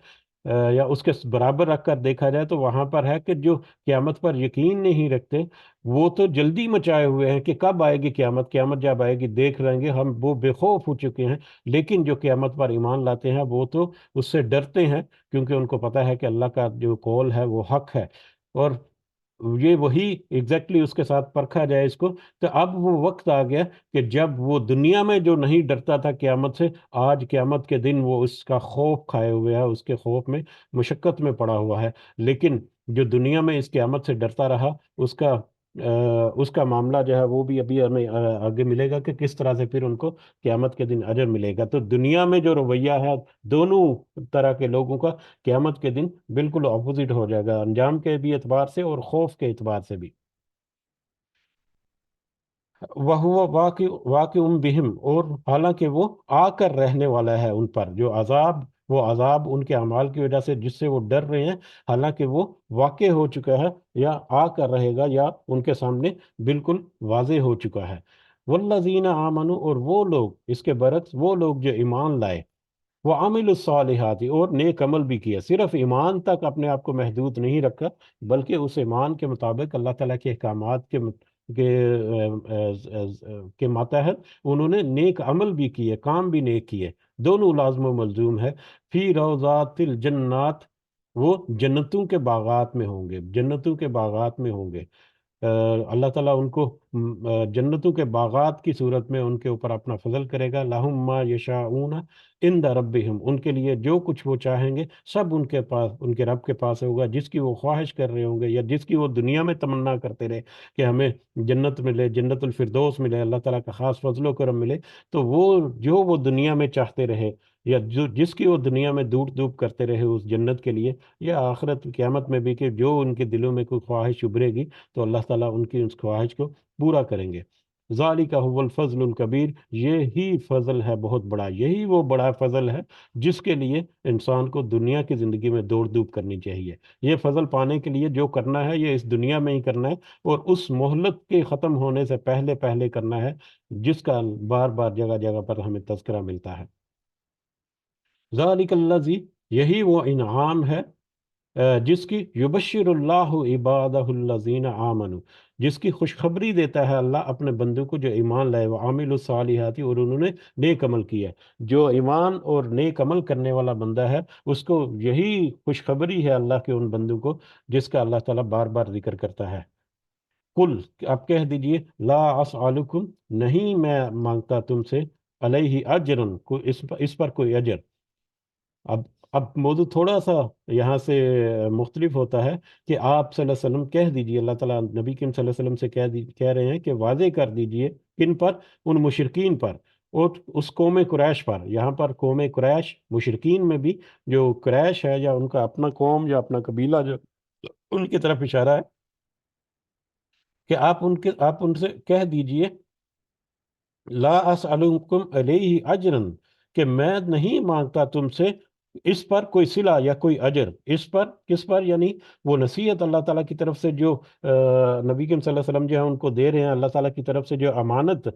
یا اس کے برابر رکھ کر دیکھا جائے، تو وہاں پر ہے کہ جو قیامت پر یقین نہیں رکھتے، وہ تو جلدی مچائے ہوئے ہیں کہ کب آئے گی قیامت، قیامت جب آئے گی دیکھ لیں گے ہم، وہ بے خوف ہو چکے ہیں۔ لیکن جو قیامت پر ایمان لاتے ہیں وہ تو اس سے ڈرتے ہیں، کیونکہ ان کو پتہ ہے کہ اللہ کا جو قول ہے وہ حق ہے، اور یہ وہی ایگزیکٹلی اس کے ساتھ پرکھا جائے اس کو، تو اب وہ وقت آ گیا کہ جب وہ دنیا میں جو نہیں ڈرتا تھا قیامت سے، آج قیامت کے دن وہ اس کا خوف کھائے ہوئے ہے، اس کے خوف میں، مشقت میں پڑا ہوا ہے۔ لیکن جو دنیا میں اس قیامت سے ڈرتا رہا، اس کا اس کا معاملہ جو ہے وہ بھی ابھی ہمیں آگے ملے گا کہ کس طرح سے پھر ان کو قیامت کے دن اجر ملے گا۔ تو دنیا میں جو رویہ ہے دونوں طرح کے لوگوں کا، قیامت کے دن بالکل اپوزٹ ہو جائے گا، انجام کے بھی اعتبار سے اور خوف کے اعتبار سے بھی۔ وہ واقع بہم، اور حالانکہ وہ آ کر رہنے والا ہے ان پر، جو عذاب، وہ عذاب ان کے اعمال کی وجہ سے جس سے وہ ڈر رہے ہیں، حالانکہ وہ واقع ہو چکا ہے یا آ کر رہے گا یا ان کے سامنے بالکل واضح ہو چکا ہے۔ والذین آمنوا، اور وہ لوگ، اس کے برعکس وہ لوگ جو ایمان لائے، وہ عامل الصالحات، اور نیک عمل بھی کیا، صرف ایمان تک اپنے آپ کو محدود نہیں رکھا، بلکہ اس ایمان کے مطابق اللہ تعالیٰ کے احکامات کے کے ماتحت انہوں نے نیک عمل بھی کیے، کام بھی نیک کیے، دونوں لازم و ملزوم ہے۔ فی روضات الجنات، وہ جنتوں کے باغات میں ہوں گے، جنتوں کے باغات میں ہوں گے۔ اللہ تعالیٰ ان کو جنتوں کے باغات کی صورت میں ان کے اوپر اپنا فضل کرے گا۔ لہم ما یشاؤون عند ربہم، ان کے لیے جو کچھ وہ چاہیں گے سب ان کے پاس، ان کے رب کے پاس ہوگا، جس کی وہ خواہش کر رہے ہوں گے یا جس کی وہ دنیا میں تمنا کرتے رہے کہ ہمیں جنت ملے، جنت الفردوس ملے، اللہ تعالیٰ کا خاص فضل و کرم ملے، تو وہ جو وہ دنیا میں چاہتے رہے یا جو جس کی وہ دنیا میں دوب دوب کرتے رہے اس جنت کے لیے، یا آخرت قیامت میں بھی کہ جو ان کے دلوں میں کوئی خواہش ابھرے گی تو اللہ تعالیٰ ان کی اس خواہش کو پورا کریں گے۔ ذالک هو الفضل الکبیر، یہی فضل ہے بہت بڑا، یہی وہ بڑا فضل ہے جس کے لیے انسان کو دنیا کی زندگی میں دوڑ دھوپ کرنی چاہیے۔ یہ فضل پانے کے لیے جو کرنا ہے یہ اس دنیا میں ہی کرنا ہے، اور اس مہلت کے ختم ہونے سے پہلے پہلے کرنا ہے، جس کا بار بار جگہ جگہ پر ہمیں تذکرہ ملتا ہے۔ ذالک الذی، یہی وہ انعام ہے جس کی یبشر اللہ عبادہ الذین آمنوا، جس کی خوشخبری دیتا ہے اللہ اپنے بندوں کو جو ایمان لائے، وہ عامل الصالحات، اور انہوں نے نیک عمل کیا ہے۔ جو ایمان اور نیک عمل کرنے والا بندہ ہے اس کو یہی خوشخبری ہے اللہ کے ان بندوں کو جس کا اللہ تعالیٰ بار بار ذکر کرتا ہے۔ قل، آپ کہہ دیجئے، لا اسألکم، نہیں میں مانگتا تم سے، علیہ اجرن، اس پر کوئی اجر۔ اب موضوع تھوڑا سا یہاں سے مختلف ہوتا ہے کہ آپ صلی اللہ علیہ وسلم کہہ دیجئے، اللہ تعالیٰ نبی کریم صلی اللہ علیہ وسلم سے کہہ رہے ہیں کہ واضح کر دیجئے، کن پر؟ ان مشرکین پر اور اس قوم قریش پر۔ یہاں پر قوم قریش، مشرکین میں بھی جو قریش ہے یا ان کا اپنا قوم یا اپنا قبیلہ، جو ان کی طرف اشارہ ہے کہ آپ ان سے کہہ دیجئے، لا اسألکم علیہ اجرن، کہ میں نہیں مانگتا تم سے اس پر کوئی صلہ یا کوئی اجر۔ اس پر، کس پر؟ یعنی وہ نصیحت اللہ تعالیٰ کی طرف سے جو نبی کریم صلی اللہ علیہ وسلم جو ہے ان کو دے رہے ہیں، اللہ تعالیٰ کی طرف سے جو امانت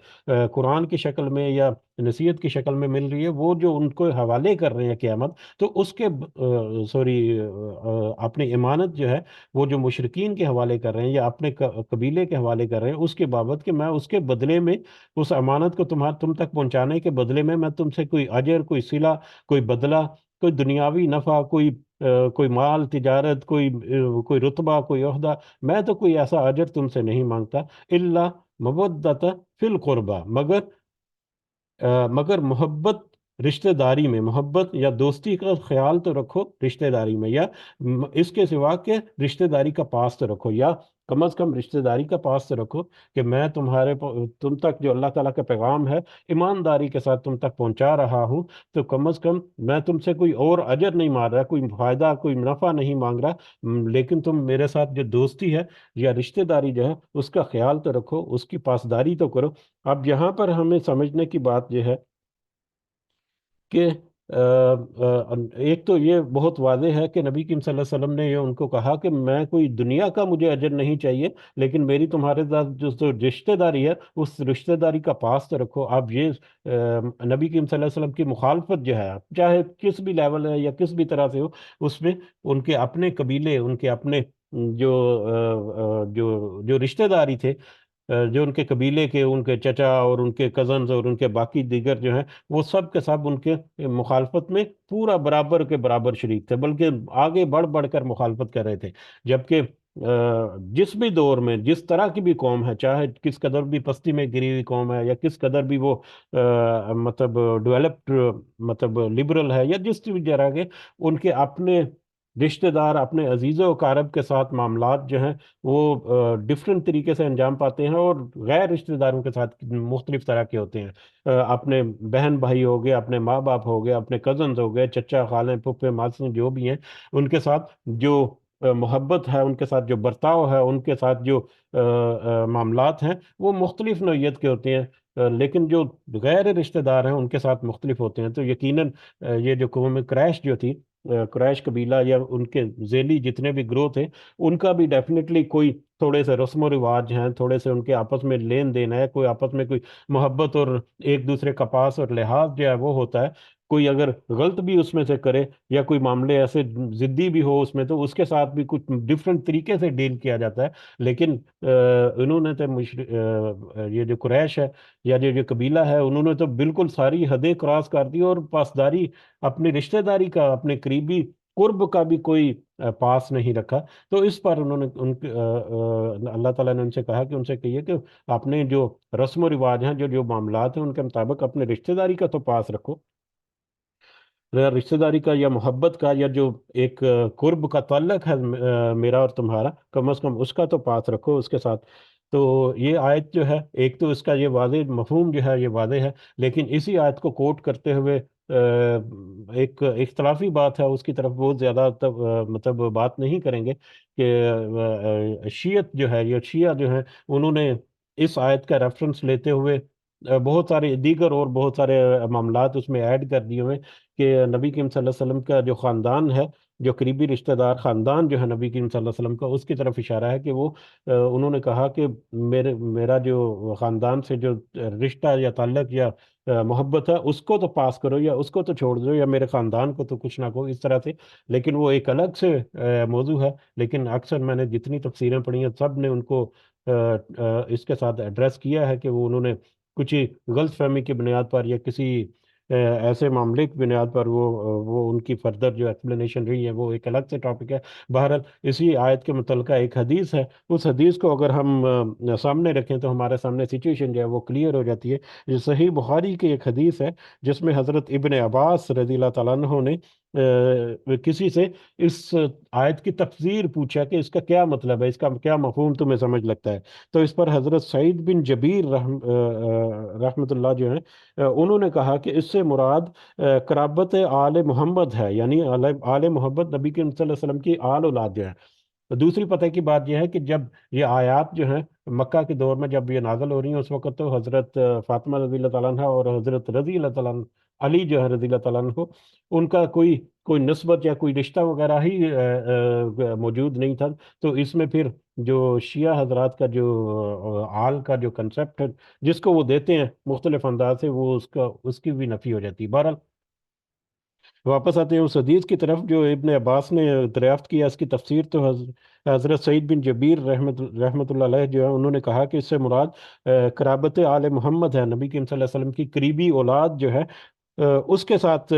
قرآن کی شکل میں یا نصیحت کی شکل میں مل رہی ہے، وہ جو ان کو حوالے کر رہے ہیں قیامت، تو اس کے سوری اپنی امانت جو ہے وہ جو مشرکین کے حوالے کر رہے ہیں یا اپنے قبیلے کے حوالے کر رہے ہیں، اس کے بابت کہ میں اس کے بدلے میں، اس امانت کو تم تک پہنچانے کے بدلے میں تم سے کوئی اجر، کوئی صلہ، کوئی بدلہ، کوئی دنیاوی نفع، کوئی مال، تجارت، کوئی رتبہ، کوئی عہدہ، میں تو کوئی ایسا اجر تم سے نہیں مانگتا، الا مودۃ فی القربہ، مگر محبت رشتہ داری میں، محبت یا دوستی کا خیال تو رکھو رشتہ داری میں، یا اس کے سوا کہ رشتہ داری کا پاس تو رکھو، یا کم از کم رشتہ داری کا پاس تو رکھو کہ میں تم تک جو اللہ تعالیٰ کا پیغام ہے ایمانداری کے ساتھ تم تک پہنچا رہا ہوں، تو کم از کم میں تم سے کوئی اور اجر نہیں مانگ رہا، کوئی فائدہ، کوئی نفع نہیں مانگ رہا، لیکن تم میرے ساتھ جو دوستی ہے یا رشتہ داری جو ہے اس کا خیال تو رکھو، اس کی پاسداری تو کرو۔ اب یہاں پر ہمیں سمجھنے کی بات یہ ہے کہ ایک تو یہ بہت واضح ہے کہ نبی کریم صلی اللہ علیہ وسلم نے یہ ان کو کہا کہ میں کوئی دنیا کا مجھے اجر نہیں چاہیے، لیکن میری تمہارے ساتھ جو رشتہ داری ہے اس رشتہ داری کا پاس تو رکھو۔ اب یہ نبی کریم صلی اللہ علیہ وسلم کی مخالفت جو ہے، چاہے کس بھی لیول ہے یا کس بھی طرح سے ہو، اس میں ان کے اپنے قبیلے، ان کے اپنے جو جو رشتہ داری تھے، جو ان کے قبیلے کے، ان کے چچا اور ان کے کزنز اور ان کے باقی دیگر جو ہیں، وہ سب کے سب ان کے مخالفت میں پورا برابر کے برابر شریک تھے، بلکہ آگے بڑھ بڑھ کر مخالفت کر رہے تھے۔ جبکہ جس بھی دور میں جس طرح کی بھی قوم ہے، چاہے کس قدر بھی پستی میں گری ہوئی قوم ہے یا کس قدر بھی وہ مطلب ڈیولپڈ، مطلب لبرل ہے، یا جس بھی طرح کے ان کے اپنے رشتہ دار اپنے عزیز و اقارب کے ساتھ معاملات جو ہیں وہ ڈفرینٹ طریقے سے انجام پاتے ہیں، اور غیر رشتہ داروں کے ساتھ مختلف طرح کے ہوتے ہیں۔ اپنے بہن بھائی ہو گئے، اپنے ماں باپ ہو گئے، اپنے کزنز ہو گئے، چچا خالے پھپھے ماسیں جو بھی ہیں، ان کے ساتھ جو محبت ہے، ان کے ساتھ جو برتاؤ ہے، ان کے ساتھ جو معاملات ہیں وہ مختلف نوعیت کے ہوتے ہیں۔ لیکن جو غیر رشتہ دار ہیں ان کے ساتھ مختلف ہوتے ہیں۔ تو یقیناً یہ جو قوم قریش جو تھی، قریش قبیلہ یا ان کے ذیلی جتنے بھی گروہ تھے، ان کا بھی ڈیفینیٹلی کوئی تھوڑے سے رسم و رواج ہیں، تھوڑے سے ان کے آپس میں لین دین ہے، کوئی آپس میں کوئی محبت اور ایک دوسرے کا پاس اور لحاظ جو ہے وہ ہوتا ہے۔ کوئی اگر غلط بھی اس میں سے کرے یا کوئی معاملے ایسے ضدی بھی ہو اس میں، تو اس کے ساتھ بھی کچھ ڈفرینٹ طریقے سے ڈیل کیا جاتا ہے۔ لیکن انہوں نے تو یہ جو قریش ہے یا جو قبیلہ ہے، انہوں نے تو بالکل ساری حدیں کراس کر دی، اور پاسداری، اپنی رشتہ داری کا، اپنے قریبی قرب کا بھی کوئی پاس نہیں رکھا۔ تو اس پر انہوں نے اللہ تعالیٰ نے ان سے کہا کہ ان سے کہیے کہ اپنے جو رسم و رواج ہیں، جو جو معاملات ہیں، ان کے مطابق اپنے رشتہ داری کا تو پاس رکھو، رشتہ داری کا یا محبت کا یا جو ایک قرب کا تعلق ہے میرا اور تمہارا، کم از کم اس کا تو پاس رکھو اس کے ساتھ۔ تو یہ آیت جو ہے، ایک تو اس کا یہ واضح مفہوم جو ہے یہ واضح ہے، لیکن اسی آیت کو کوٹ کرتے ہوئے ایک اختلافی بات ہے، اس کی طرف بہت زیادہ مطلب بات نہیں کریں گے کہ شیعت جو ہے یا شیعہ جو ہیں، انہوں نے اس آیت کا ریفرنس لیتے ہوئے بہت سارے دیگر اور بہت سارے معاملات اس میں ایڈ کر دیے ہوئے، کہ نبی کریم صلی اللہ علیہ وسلم کا جو خاندان ہے، جو قریبی رشتہ دار خاندان جو ہے نبی کریم صلی اللہ علیہ وسلم کا، اس کی طرف اشارہ ہے کہ وہ انہوں نے کہا کہ میرا جو خاندان سے جو رشتہ یا تعلق یا محبت ہے، اس کو تو پاس کرو یا اس کو تو چھوڑ دو، یا میرے خاندان کو تو کچھ نہ کہو اس طرح سے۔ لیکن وہ ایک الگ سے موضوع ہے، لیکن اکثر میں نے جتنی تفسیریں پڑھی ہیں سب نے ان کو اس کے ساتھ ایڈریس کیا ہے کہ وہ انہوں نے کچھ ہی غلط فہمی کی بنیاد پر یا کسی ایسے معاملے کی بنیاد پر وہ ان کی فردر جو ایکسپلینیشن رہی ہے وہ ایک الگ سے ٹاپک ہے۔ بہرحال اسی آیت کے متعلقہ ایک حدیث ہے، اس حدیث کو اگر ہم سامنے رکھیں تو ہمارے سامنے سچویشن جو ہے وہ کلیئر ہو جاتی ہے۔ یہ صحیح بخاری کی ایک حدیث ہے جس میں حضرت ابن عباس رضی اللہ تعالیٰ عنہ نے کسی سے اس آیت کی تفسیر پوچھا کہ اس کا کیا مطلب ہے، اس کا کیا مفہوم تمہیں سمجھ لگتا ہے۔ تو اس پر حضرت سعید بن جبیر رحمۃ اللہ جو ہیں، انہوں نے کہا کہ اس سے مراد قرابت آل محمد ہے، یعنی آل محمد نبی کے صلی اللہ علیہ وسلم کی آل اولاد جو ہے۔ دوسری پتہ کی بات یہ ہے کہ جب یہ آیات جو ہیں مکہ کے دور میں جب یہ نازل ہو رہی ہیں، اس وقت تو حضرت فاطمہ رضی اللہ تعالیٰ عنہ اور حضرت رضی اللہ تعالیٰ عنہ، علی جو ہے رضی اللہ تعالیٰ عنہ، ان کا کوئی نسبت یا کوئی رشتہ وغیرہ ہی موجود نہیں تھا۔ تو اس میں پھر جو شیعہ حضرات کا جو آل کا جو کنسپٹ ہے جس کو وہ دیتے ہیں مختلف انداز سے، وہ اس کی بھی نفی ہو جاتی ہے۔ بہرحال واپس آتے ہیں اس حدیث کی طرف جو ابن عباس نے دریافت کیا، اس کی تفسیر تو حضرت سعید بن جبیر رحمۃ اللہ علیہ جو ہے، انہوں نے کہا کہ اس سے مراد قرابت آل محمد ہے، نبی کریم صلی اللہ علیہ وسلم کی قریبی اولاد جو ہے اس کے ساتھ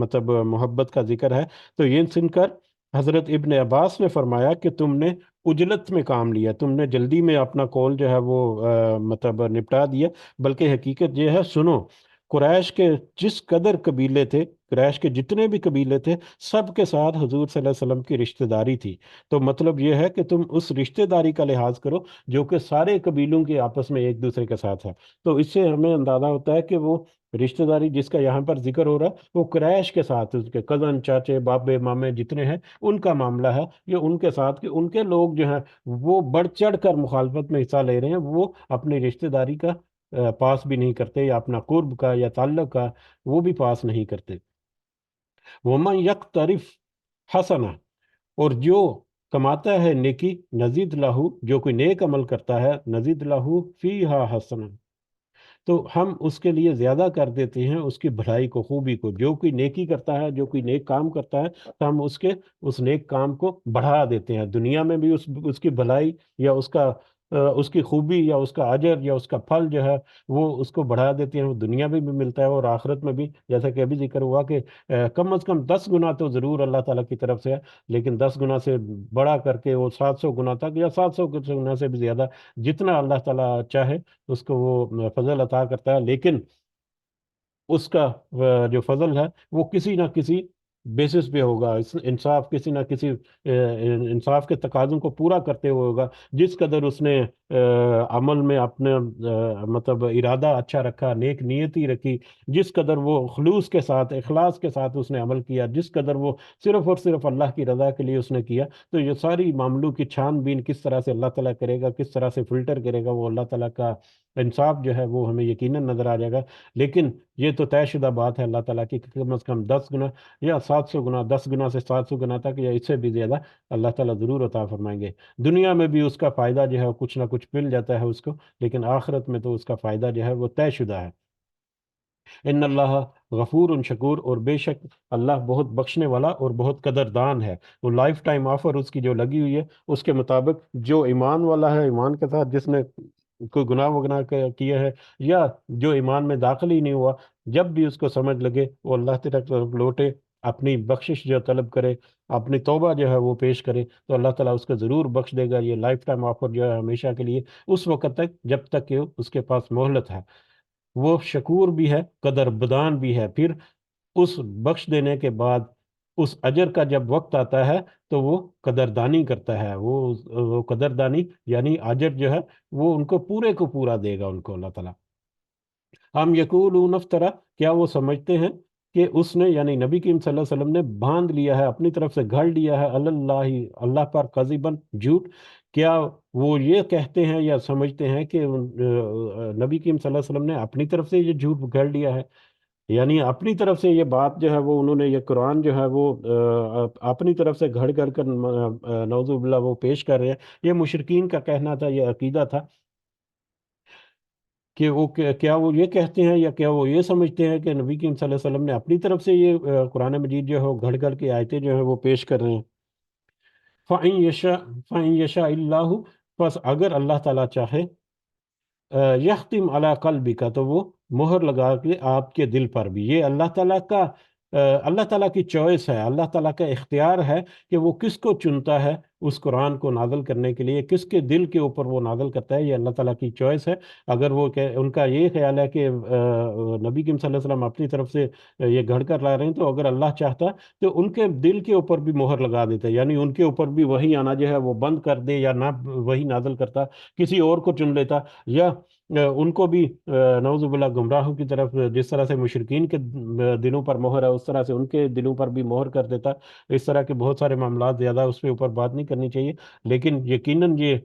مطلب محبت کا ذکر ہے۔ تو یہ سن کر حضرت ابن عباس نے فرمایا کہ تم نے عجلت میں کام لیا، تم نے جلدی میں اپنا قول جو ہے وہ مطلب نپٹا دیا، بلکہ حقیقت یہ ہے، سنو، قریش کے جس قدر قبیلے تھے، قریش کے جتنے بھی قبیلے تھے، سب کے ساتھ حضور صلی اللہ علیہ وسلم کی رشتہ داری تھی۔ تو مطلب یہ ہے کہ تم اس رشتہ داری کا لحاظ کرو جو کہ سارے قبیلوں کے آپس میں ایک دوسرے کے ساتھ ہے۔ تو اس سے ہمیں اندازہ ہوتا ہے کہ وہ رشتہ داری جس کا یہاں پر ذکر ہو رہا ہے وہ قریش کے ساتھ، اس کے کزن، چاچے، بابے، مامے جتنے ہیں ان کا معاملہ ہے، یہ ان کے ساتھ کہ ان کے لوگ جو ہیں وہ بڑھ چڑھ کر مخالفت میں حصہ لے رہے ہیں، وہ اپنی رشتہ داری کا پاس بھی نہیں کرتے، یا اپنا قرب کا یا تعلق کا وہ بھی پاس نہیں کرتے۔ وَمَنْ يَقْتَرِفْ حَسَنًا، اور جو کماتا ہے نیکی، نزید لہو، جو کوئی نیک عمل کرتا ہے، نزید لہو فیہا حسنا، تو ہم اس کے لیے زیادہ کر دیتے ہیں اس کی بھلائی کو، خوبی کو۔ جو کوئی نیکی کرتا ہے، جو کوئی نیک کام کرتا ہے، تو ہم اس نیک کام کو بڑھا دیتے ہیں، دنیا میں بھی اس کی بھلائی یا اس کی خوبی یا اس کا اجر یا اس کا پھل جو ہے وہ اس کو بڑھا دیتے ہیں، وہ دنیا میں بھی ملتا ہے اور آخرت میں بھی، جیسا کہ ابھی ذکر ہوا کہ کم از کم 10 گنا تو ضرور اللہ تعالیٰ کی طرف سے ہے، لیکن 10 گنا سے بڑا کر کے وہ 700 گنا تک یا 700 گنا سے بھی زیادہ جتنا اللہ تعالیٰ چاہے اس کو وہ فضل عطا کرتا ہے۔ لیکن اس کا جو فضل ہے وہ کسی نہ کسی بیسس پہ ہوگا، انصاف کسی نہ کسی انصاف کے تقاضوں کو پورا کرتے ہوئے ہوگا، جس قدر اس نے عمل میں اپنے مطلب ارادہ اچھا رکھا، نیک نیتی رکھی، جس قدر وہ خلوص کے ساتھ، اخلاص کے ساتھ اس نے عمل کیا، جس قدر وہ صرف اور صرف اللہ کی رضا کے لیے اس نے کیا، تو یہ ساری معاملوں کی چھان بین کس طرح سے اللہ تعالیٰ کرے گا، کس طرح سے فلٹر کرے گا، وہ اللہ تعالیٰ کا انصاف جو ہے وہ ہمیں یقیناً نظر آ جائے گا۔ لیکن یہ تو طے شدہ بات ہے اللہ تعالیٰ کی کہ کم از کم 10 گنا یا 700 گنا، 10 گنا سے 700 گنا تک یا اس سے بھی زیادہ اللہ تعالیٰ ضرور عطا فرمائیں گے۔ دنیا میں بھی اس کا فائدہ جو ہے کچھ نہ کچھ مل جاتا ہے اس کو، لیکن آخرت میں تو اس کا فائدہ جو ہے وہ طے شدہ ہے۔ ان اللہ غفور شکور، اور بے شک اللہ بہت بخشنے والا اور بہت قدردان ہے۔ وہ لائف ٹائم آفر اس کی جو لگی ہوئی ہے، اس کے مطابق جو ایمان والا ہے، ایمان کے ساتھ جس نے کوئی گناہ وگناہ کیا ہے، یا جو ایمان میں داخل ہی نہیں ہوا، جب بھی اس کو سمجھ لگے وہ اللہ کی طرف لوٹے، اپنی بخشش جو طلب کرے، اپنی توبہ جو ہے وہ پیش کرے، تو اللہ تعالیٰ اس کو ضرور بخش دے گا۔ یہ لائف ٹائم آفر جو ہے ہمیشہ کے لیے، اس وقت تک جب تک کہ اس کے پاس مہلت ہے۔ وہ شکور بھی ہے، قدر بدان بھی ہے۔ پھر اس بخش دینے کے بعد اس اجر کا جب وقت آتا ہے تو وہ قدردانی کرتا ہے، وہ قدردانی یعنی اجر جو ہے وہ ان کو پورے کو پورا دے گا ان کو اللہ تعالیٰ۔ ہم یقولون افطرا، کیا وہ سمجھتے ہیں کہ اس نے یعنی نبی کریم صلی اللہ علیہ وسلم نے باندھ لیا ہے، اپنی طرف سے گھڑ لیا ہے، اللہ اللہ پر قذبن جھوٹ؟ کیا وہ یہ کہتے ہیں یا سمجھتے ہیں کہ نبی کریم صلی اللہ علیہ وسلم نے اپنی طرف سے یہ جھوٹ گھڑ لیا ہے؟ یعنی اپنی طرف سے یہ بات جو ہے وہ انہوں نے، یہ قرآن جو ہے وہ اپنی طرف سے گھڑ کر نعوذ باللہ وہ پیش کر رہے ہیں۔ یہ مشرکین کا کہنا تھا، یہ عقیدہ تھا کہ وہ کیا وہ یہ کہتے ہیں یا کیا وہ یہ سمجھتے ہیں کہ نبی کریم صلی اللہ علیہ وسلم نے اپنی طرف سے یہ قرآن مجید جو ہے وہ گھڑ کر کے آیتیں جو ہے وہ پیش کر رہے ہیں۔ فَإِن يَشَاء فَإِن يَشَاءِ اللَّهُ، پس اگر اللہ تعالیٰ چاہے، یختم علی قلبک، تو وہ مہر لگا کے آپ کے دل پر بھی۔ یہ اللہ تعالیٰ کا اللہ تعالیٰ کی چوائس ہے، اللہ تعالیٰ کا اختیار ہے کہ وہ کس کو چنتا ہے اس قرآن کو نازل کرنے کے لیے، کس کے دل کے اوپر وہ نازل کرتا ہے، یہ اللہ تعالیٰ کی چوائس ہے۔ اگر وہ ان کا یہ خیال ہے کہ نبی کریم صلی اللہ علیہ وسلم اپنی طرف سے یہ گھڑ کر لا رہے ہیں، تو اگر اللہ چاہتا تو ان کے دل کے اوپر بھی مہر لگا دیتا، یعنی ان کے اوپر بھی وہی آنا جو ہے وہ بند کر دے، یا نہ وہی نازل کرتا، کسی اور کو چن لیتا، یا ان کو بھی نعوذ باللہ گمراہوں کی طرف، جس طرح سے مشرکین کے دلوں پر مہر ہے اس طرح سے ان کے دلوں پر بھی مہر کر دیتا۔ اس طرح کے بہت سارے معاملات، زیادہ اس کے اوپر بات نہیں کرنی چاہیے، لیکن یقیناً یہ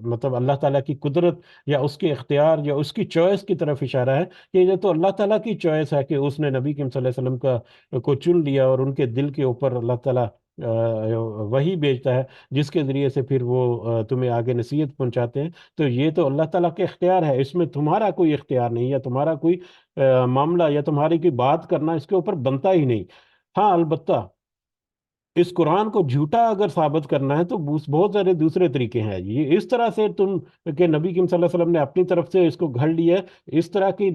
مطلب اللہ تعالیٰ کی قدرت یا اس کے اختیار یا اس کی چوائس کی طرف اشارہ ہے کہ یہ تو اللہ تعالیٰ کی چوائس ہے کہ اس نے نبی کریم صلی اللہ علیہ وسلم کو چن لیا، اور ان کے دل کے اوپر اللہ تعالیٰ وہی بھیجتا ہے جس کے ذریعے سے پھر وہ تمہیں آگے نصیحت پہنچاتے ہیں۔ تو یہ تو اللہ تعالیٰ کے اختیار ہے، اس میں تمہارا کوئی اختیار نہیں، یا تمہارا کوئی معاملہ یا تمہاری کوئی بات کرنا اس کے اوپر بنتا ہی نہیں۔ ہاں البتہ اس قرآن کو جھوٹا اگر ثابت کرنا ہے تو بہت سارے دوسرے طریقے ہیں۔ یہ اس طرح سے تم کہ نبی کریم صلی اللہ علیہ وسلم نے اپنی طرف سے اس کو گھڑ لیا ہے، اس طرح کی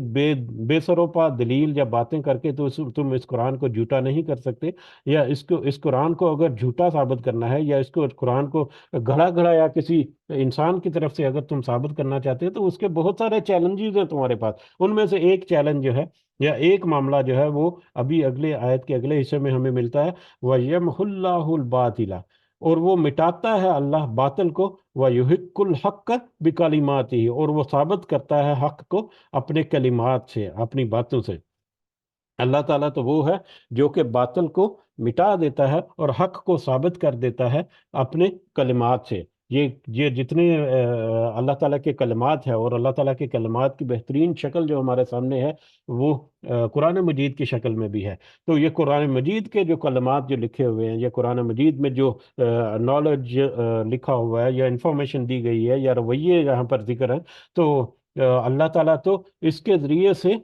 بے سروپا دلیل یا باتیں کر کے تو تم اس قرآن کو جھوٹا نہیں کر سکتے۔ یا اس قرآن کو اگر جھوٹا ثابت کرنا ہے، یا اس قرآن کو گھڑا گھڑا یا کسی انسان کی طرف سے اگر تم ثابت کرنا چاہتے ہو، تو اس کے بہت سارے چیلنجز ہیں تمہارے پاس۔ ان میں سے ایک چیلنج جو ہے یا ایک معاملہ جو ہے وہ ابھی اگلے آیت کے اگلے حصے میں ہمیں ملتا ہے، وَيَمْحُ اللَّهُ الْبَاطِلَ، اور وہ مٹاتا ہے اللہ باطل کو، وَيُحِقُّ الْحَقَّ بِكَلِمَاتِهِ، اور وہ ثابت کرتا ہے حق کو اپنے کلمات سے، اپنی باتوں سے۔ اللہ تعالیٰ تو وہ ہے جو کہ باطل کو مٹا دیتا ہے اور حق کو ثابت کر دیتا ہے اپنے کلمات سے۔ یہ جتنے اللہ تعالیٰ کے کلمات ہیں، اور اللہ تعالیٰ کے کلمات کی بہترین شکل جو ہمارے سامنے ہے وہ قرآن مجید کی شکل میں بھی ہے۔ تو یہ قرآن مجید کے جو کلمات جو لکھے ہوئے ہیں، یا قرآن مجید میں جو نالج لکھا ہوا ہے، یا انفارمیشن دی گئی ہے، یا رویے یہاں پر ذکر ہے، تو اللہ تعالیٰ تو اس کے ذریعے سے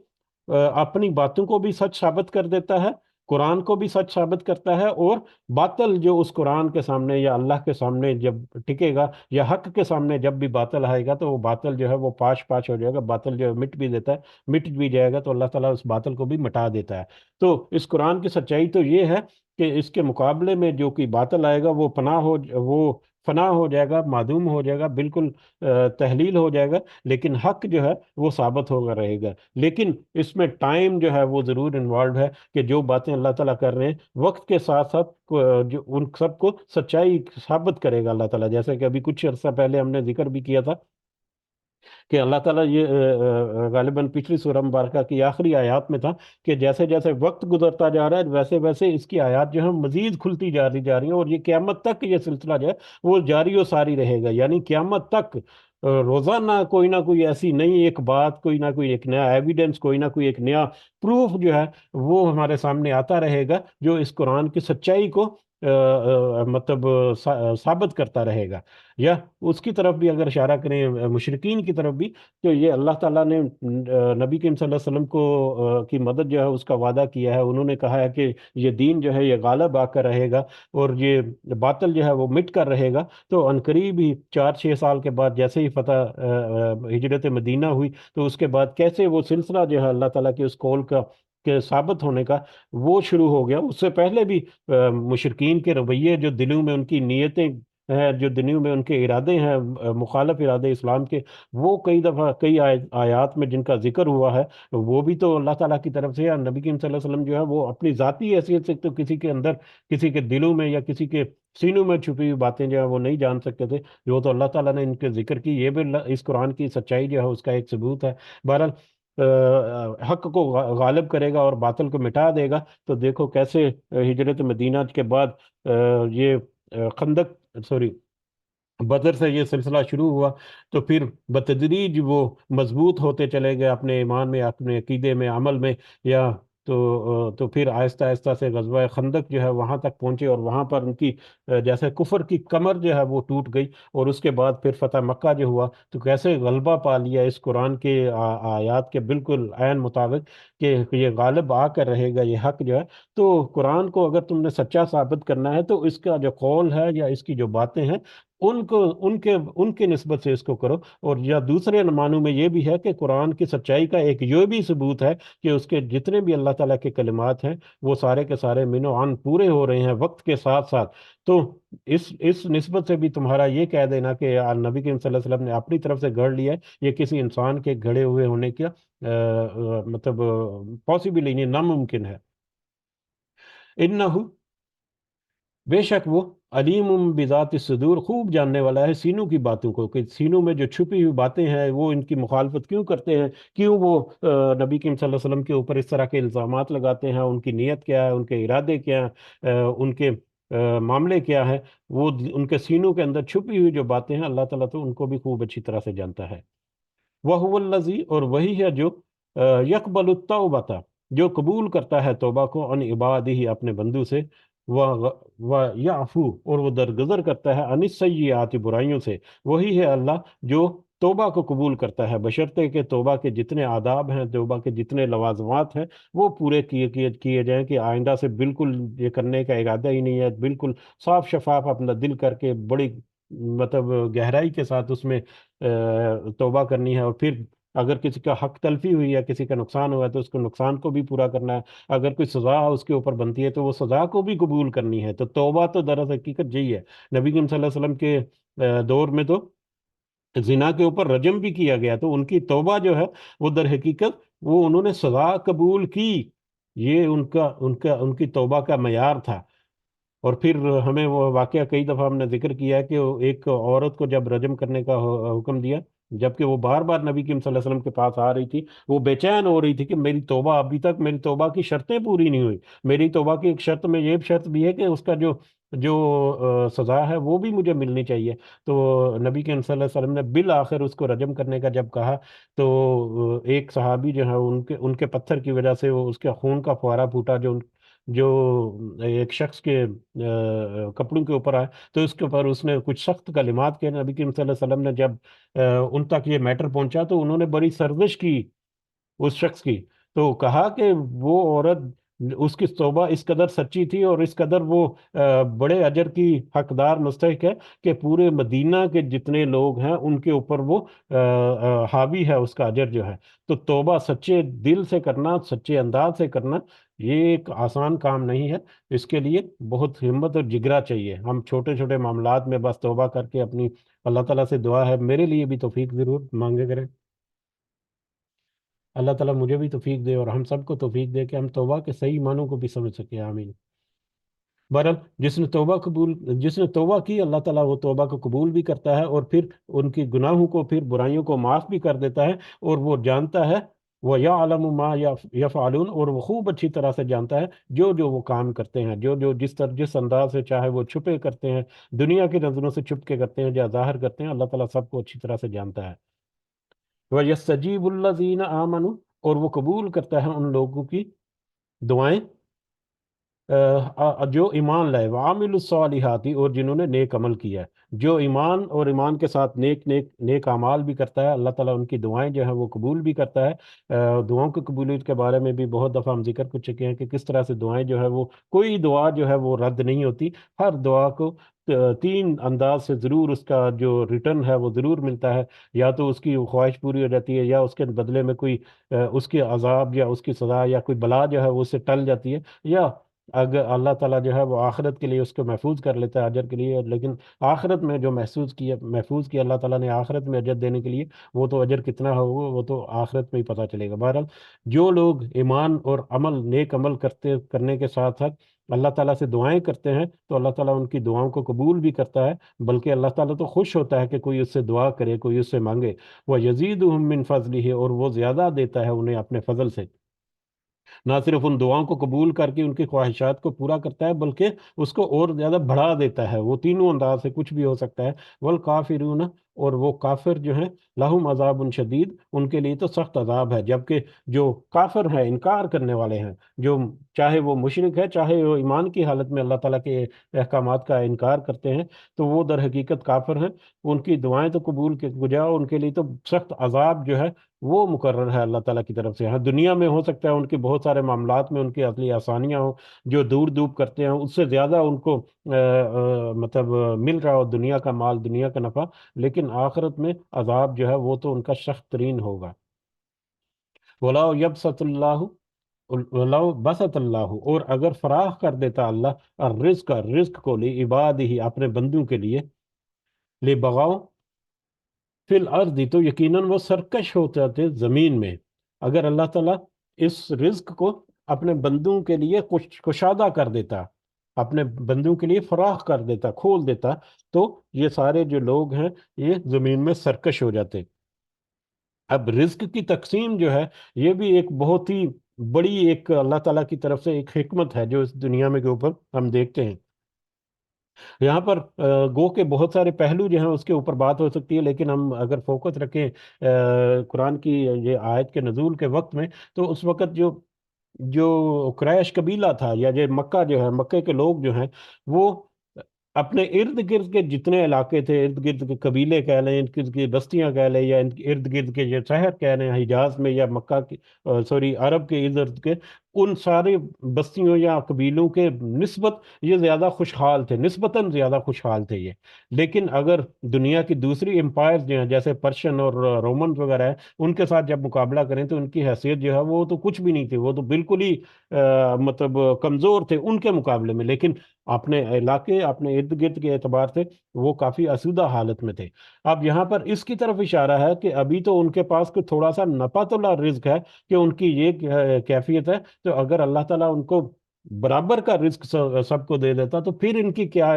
اپنی باتوں کو بھی سچ ثابت کر دیتا ہے، قرآن کو بھی سچ ثابت کرتا ہے، اور باطل جو اس قرآن کے سامنے یا اللہ کے سامنے جب ٹکے گا، یا حق کے سامنے جب بھی باطل آئے گا، تو وہ باطل جو ہے وہ پاش پاش ہو جائے گا، باطل جو ہے مٹ بھی دیتا ہے، مٹ بھی جائے گا، تو اللہ تعالیٰ اس باطل کو بھی مٹا دیتا ہے۔ تو اس قرآن کی سچائی تو یہ ہے کہ اس کے مقابلے میں جو کوئی باطل آئے گا وہ پناہ ہو، وہ فنا ہو جائے گا، معدوم ہو جائے گا، بالکل تحلیل ہو جائے گا، لیکن حق جو ہے وہ ثابت ہوگا رہے گا۔ لیکن اس میں ٹائم جو ہے وہ ضرور انوالوڈ ہے، کہ جو باتیں اللہ تعالیٰ کر رہے ہیں وقت کے ساتھ ساتھ جو ان سب کو سچائی ثابت کرے گا اللہ تعالیٰ۔ جیسے کہ ابھی کچھ عرصہ پہلے ہم نے ذکر بھی کیا تھا کہ اللہ تعالیٰ یہ غالباً پچھلی سورہ مبارکہ کی آخری آیات میں تھا کہ جیسے جیسے وقت گزرتا جا رہا ہے ویسے ویسے اس کی آیات جو ہے مزید کھلتی جا رہی ہیں، اور یہ قیامت تک یہ سلسلہ جو ہے وہ جاری و ساری رہے گا، یعنی قیامت تک روزانہ کوئی نہ کوئی ایسی نئی ایک بات، کوئی نہ کوئی ایک نیا ایویڈنس، کوئی نہ کوئی ایک نیا پروف جو ہے وہ ہمارے سامنے آتا رہے گا، جو اس قرآن کی سچائی کو مطلب ثابت کرتا رہے گا۔ یا اس کی طرف بھی اگر اشارہ کریں مشرقین کی طرف بھی، تو یہ اللہ تعالیٰ نے نبی کریم صلی اللہ علیہ وسلم کو کی مدد جو ہے اس کا وعدہ کیا ہے۔ انہوں نے کہا ہے کہ یہ دین جو ہے یہ غالب آ کر رہے گا، اور یہ باطل جو ہے وہ مٹ کر رہے گا۔ تو عنقریب ہی 4-6 سال کے بعد جیسے ہی فتح ہجرت مدینہ ہوئی، تو اس کے بعد کیسے وہ سلسلہ جو ہے اللہ تعالیٰ کے اس قول کا کہ ثابت ہونے کا وہ شروع ہو گیا۔ اس سے پہلے بھی مشرقین کے رویے، جو دلوں میں ان کی نیتیں ہیں، جو دنوں میں ان کے ارادے ہیں مخالف ارادے اسلام کے، وہ کئی دفعہ کئی آیات میں جن کا ذکر ہوا ہے، وہ بھی تو اللہ تعالیٰ کی طرف سے، یا نبی کریم صلی اللہ علیہ وسلم جو ہے وہ اپنی ذاتی حیثیت سے تو کسی کے اندر، کسی کے دلوں میں یا کسی کے سینوں میں چھپی ہوئی باتیں جو ہے وہ نہیں جان سکتے تھے، جو تو اللہ تعالیٰ نے ان کے ذکر کی۔ یہ بھی اس قرآن کی سچائی جو ہے اس کا ایک ثبوت ہے۔ بہرحال حق کو غالب کرے گا اور باطل کو مٹا دے گا۔ تو دیکھو کیسے ہجرت مدینہ کے بعد یہ خندق، سوری، بدر سے یہ سلسلہ شروع ہوا، تو پھر بتدریج وہ مضبوط ہوتے چلے گئے اپنے ایمان میں، اپنے عقیدے میں، عمل میں، یا تو پھر آہستہ آہستہ سے غزوہ خندق جو ہے وہاں تک پہنچے، اور وہاں پر ان کی جیسے کفر کی کمر جو ہے وہ ٹوٹ گئی، اور اس کے بعد پھر فتح مکہ جو ہوا، تو کیسے غلبہ پا لیا اس قرآن کے آیات کے بالکل عین مطابق، کہ یہ غالب آ کر رہے گا یہ حق جو ہے۔ تو قرآن کو اگر تم نے سچا ثابت کرنا ہے، تو اس کا جو قول ہے یا اس کی جو باتیں ہیں ان کو ان کے نسبت سے اس کو کرو۔ اور یا دوسرے معنوں میں یہ بھی ہے کہ قرآن کی سچائی کا ایک یہ بھی ثبوت ہے کہ اس کے جتنے بھی اللہ تعالیٰ کے کلمات ہیں وہ سارے کے سارے من و عن پورے ہو رہے ہیں وقت کے ساتھ ساتھ۔ تو اس نسبت سے بھی تمہارا یہ کہہ دینا کہ نبی کریم صلی اللہ علیہ وسلم نے اپنی طرف سے گھڑ لیا ہے، یہ کسی انسان کے گھڑے ہوئے ہونے کا مطلب پاسبل ہی نہیں، ناممکن ہے۔ انہو، بے شک وہ علیم بذات الصدور، خوب جاننے والا ہے سینوں کی باتوں کو، کہ سینوں میں جو چھپی ہوئی باتیں ہیں وہ ان کی مخالفت کیوں کرتے ہیں، کیوں وہ نبی کریم صلی اللہ علیہ وسلم کے اوپر اس طرح کے الزامات لگاتے ہیں، ان کی نیت کیا ہے، ان کے ارادے کیا ہیں، ان کے معاملے کیا ہیں، وہ ان کے سینوں کے اندر چھپی ہوئی جو باتیں ہیں اللہ تعالیٰ تو ان کو بھی خوب اچھی طرح سے جانتا ہے۔ وَهُوَ الَّذِي، اور وہی ہے جو يَقْبَلُ التَّوْبَةَ، جو قبول کرتا ہے توبہ کو، عن عبادہ، اپنے بندوں سے، وَيَعْفُو، اور وہ درگزر کرتا ہے، عن السیئات، برائیوں سے۔ وہی ہے اللہ جو توبہ کو قبول کرتا ہے، بشرطے کہ توبہ کے جتنے آداب ہیں، توبہ کے جتنے لوازمات ہیں وہ پورے کیے جائیں، کہ آئندہ سے بالکل یہ کرنے کا ارادہ ہی نہیں ہے، بالکل صاف شفاف اپنا دل کر کے بڑی مطلب گہرائی کے ساتھ اس میں توبہ کرنی ہے، اور پھر اگر کسی کا حق تلفی ہوئی ہے، کسی کا نقصان ہوا ہے، تو اس کو نقصان کو بھی پورا کرنا ہے، اگر کوئی سزا اس کے اوپر بنتی ہے تو وہ سزا کو بھی قبول کرنی ہے۔ تو توبہ تو در حقیقت یہی ہے۔ نبی کریم صلی اللہ علیہ وسلم کے دور میں تو زنا کے اوپر رجم بھی کیا گیا، تو ان کی توبہ جو ہے وہ در حقیقت وہ انہوں نے سزا قبول کی، یہ ان کی توبہ کا معیار تھا۔ اور پھر ہمیں وہ واقعہ کئی دفعہ ہم نے ذکر کیا ہے کہ ایک عورت کو جب رجم کرنے کا حکم دیا، جبکہ وہ بار بار نبی کریم صلی اللہ علیہ وسلم کے پاس آ رہی تھی، وہ بے چین ہو رہی تھی کہ میری توبہ، ابھی تک میری توبہ کی شرطیں پوری نہیں ہوئی، میری توبہ کی ایک شرط میں یہ شرط بھی ہے کہ اس کا جو جو سزا ہے وہ بھی مجھے ملنی چاہیے۔ تو نبی کریم صلی اللہ علیہ وسلم نے بالآخر اس کو رجم کرنے کا جب کہا، تو ایک صحابی جو ہے ان کے پتھر کی وجہ سے وہ اس کے خون کا فوارہ پھوٹا، جو ایک شخص کے کپڑوں کے اوپر آئے، تو اس کے اوپر اس نے کچھ سخت کلمات کہے۔ نبی کریم صلی اللہ علیہ وسلم نے جب ان تک یہ میٹر پہنچا تو انہوں نے بڑی سرزش کی اس شخص کی، تو کہا کہ وہ عورت، اس کی توبہ اس قدر سچی تھی اور اس قدر وہ بڑے اجر کی حقدار مستحق ہے کہ پورے مدینہ کے جتنے لوگ ہیں ان کے اوپر وہ حاوی ہے، اس کا اجر جو ہے۔ تو توبہ سچے دل سے کرنا، سچے انداز سے کرنا، یہ ایک آسان کام نہیں ہے، اس کے لیے بہت ہمت اور جگرا چاہیے۔ ہم چھوٹے چھوٹے معاملات میں بس توبہ کر کے اپنی اللہ تعالیٰ سے دعا ہے میرے لیے بھی توفیق ضرور مانگے کریں، اللہ تعالیٰ مجھے بھی توفیق دے اور ہم سب کو توفیق دے کہ ہم توبہ کے صحیح معنوں کو بھی سمجھ سکیں، آمین۔ بہرحال جس نے توبہ کی، اللہ تعالیٰ وہ توبہ کو قبول بھی کرتا ہے اور پھر ان کی گناہوں کو، پھر برائیوں کو معاف بھی کر دیتا ہے، اور وہ جانتا ہے، وہ یعلم ما یفعلون، اور وہ خوب اچھی طرح سے جانتا ہے جو جو وہ کام کرتے ہیں، جو جو جس انداز سے چاہے وہ چھپے کرتے ہیں، دنیا کی نظروں سے چھپ کے کرتے ہیں یا ظاہر کرتے ہیں، اللہ تعالیٰ سب کو اچھی طرح سے جانتا ہے۔ وَيَسْتَجِيبُ الَّذِينَ آمَنُوا، اور وہ قبول کرتا ہے ان لوگوں کی دعائیں جو ایمان لائے، وعامل الصالحاتی، اور جنہوں نے نیک عمل کیا ہے۔ جو ایمان اور ایمان کے ساتھ نیک اعمال بھی کرتا ہے، اللہ تعالیٰ ان کی دعائیں جو ہیں وہ قبول بھی کرتا ہے۔ دعاؤں کی قبولیت کے بارے میں بھی بہت دفعہ ہم ذکر کر چکے ہیں کہ کس طرح سے دعائیں جو ہے وہ، کوئی دعا جو ہے وہ رد نہیں ہوتی، ہر دعا کو تین انداز سے ضرور اس کا جو ریٹرن ہے وہ ضرور ملتا ہے، یا تو اس کی خواہش پوری ہو جاتی ہے، یا اس کے بدلے میں کوئی اس کے عذاب یا اس کی سزا یا کوئی بلا جو ہے وہ اس سے ٹل جاتی ہے، یا اگر اللہ تعالیٰ جو ہے وہ آخرت کے لیے اس کو محفوظ کر لیتا ہے اجر کے لیے، لیکن آخرت میں جو محفوظ کیا اللہ تعالیٰ نے آخرت میں اجر دینے کے لیے، وہ تو اجر کتنا ہوگا وہ تو آخرت میں ہی پتہ چلے گا۔ بہرحال جو لوگ ایمان اور نیک عمل کرنے کے ساتھ ساتھ اللہ تعالیٰ سے دعائیں کرتے ہیں، تو اللہ تعالیٰ ان کی دعاؤں کو قبول بھی کرتا ہے، بلکہ اللہ تعالیٰ تو خوش ہوتا ہے کہ کوئی اس سے دعا کرے، کوئی اس سے مانگے۔ وہ یزیدہم من فضلہ، اور وہ زیادہ دیتا ہے انہیں اپنے فضل سے۔ نہ صرف ان دعاؤں کو قبول کر کے ان کی خواہشات کو پورا کرتا ہے، بلکہ اس کو اور زیادہ بڑھا دیتا ہے۔ وہ تینوں انداز سے کچھ بھی ہو سکتا ہے۔ والکافرون، اور وہ کافر جو ہیں، لہم عذاب شدید، ان کے لیے تو سخت عذاب ہے۔ جبکہ جو کافر ہیں، انکار کرنے والے ہیں، جو چاہے وہ مشرک ہے، چاہے وہ ایمان کی حالت میں اللہ تعالیٰ کے احکامات کا انکار کرتے ہیں، تو وہ در حقیقت کافر ہیں۔ ان کی دعائیں تو قبول کے بجائے ان کے لیے تو سخت عذاب جو ہے وہ مقرر ہے اللہ تعالیٰ کی طرف سے۔ ہاں، دنیا میں ہو سکتا ہے ان کے بہت سارے معاملات میں ان کی اصلی آسانیاں ہوں، جو دور دور کرتے ہیں اس سے زیادہ ان کو مطلب مل رہا ہو دنیا کا مال، دنیا کا نفع، لیکن آخرت میں عذاب جو ہے وہ تو ان کا سخت ترین ہوگا۔ وَلَوْ يَبْسَطُ اللَّهُ، وَلَوْ بَسَطَ اللَّهُ، اور اگر فراخ کر دیتا اللہ رزق کو لعبادہ، اپنے بندوں کے لیے، لبغاؤ فی الارض، تو یقیناً وہ سرکش ہو جاتے زمین میں۔ اگر اللہ تعالیٰ اس رزق کو اپنے بندوں کے لیے کشادہ کر دیتا، اپنے بندوں کے لیے فراخ کر دیتا، کھول دیتا، تو یہ سارے جو لوگ ہیں یہ زمین میں سرکش ہو جاتے۔ اب رزق کی تقسیم جو ہے یہ بھی ایک بہت ہی بڑی ایک اللہ تعالیٰ کی طرف سے ایک حکمت ہے جو اس دنیا میں کے اوپر ہم دیکھتے ہیں۔ یہاں پر گو کے بہت سارے پہلو جو ہیں اس کے اوپر بات ہو سکتی ہے، لیکن ہم اگر فوکس رکھیں قرآن کی یہ آیت کے نزول کے وقت میں، تو اس وقت جو قریش قبیلہ تھا، یا جو مکہ جو ہے، مکے کے لوگ جو ہیں، وہ اپنے ارد گرد کے جتنے علاقے تھے، ارد گرد کے قبیلے کہہ لیں، ارد گرد کی بستیاں کہہ لیں، یا ارد گرد کے جو شہر کہہ لیں حجاز میں یا مکہ کی عرب کے ارد گرد کے، ان سارے بستیوں یا قبیلوں کے نسبت یہ زیادہ خوشحال تھے، نسبتاً زیادہ خوشحال تھے یہ۔ لیکن اگر دنیا کی دوسری امپائرز جو ہیں جیسے پرشین اور رومن وغیرہ ہیں، ان کے ساتھ جب مقابلہ کریں تو ان کی حیثیت جو ہے وہ تو کچھ بھی نہیں تھی، وہ تو بالکل ہی مطلب کمزور تھے ان کے مقابلے میں، لیکن اپنے علاقے، اپنے ارد گرد کے اعتبار سے وہ کافی آسودہ حالت میں تھے۔ اب یہاں پر اس کی طرف اشارہ ہے کہ ابھی تو ان کے پاس کوئی تھوڑا سا نپاتلا رزق ہے کہ ان کی یہ کیفیت ہے، تو اگر اللہ تعالیٰ ان کو برابر کا رزق سب کو دے دیتا تو پھر ان کی کیا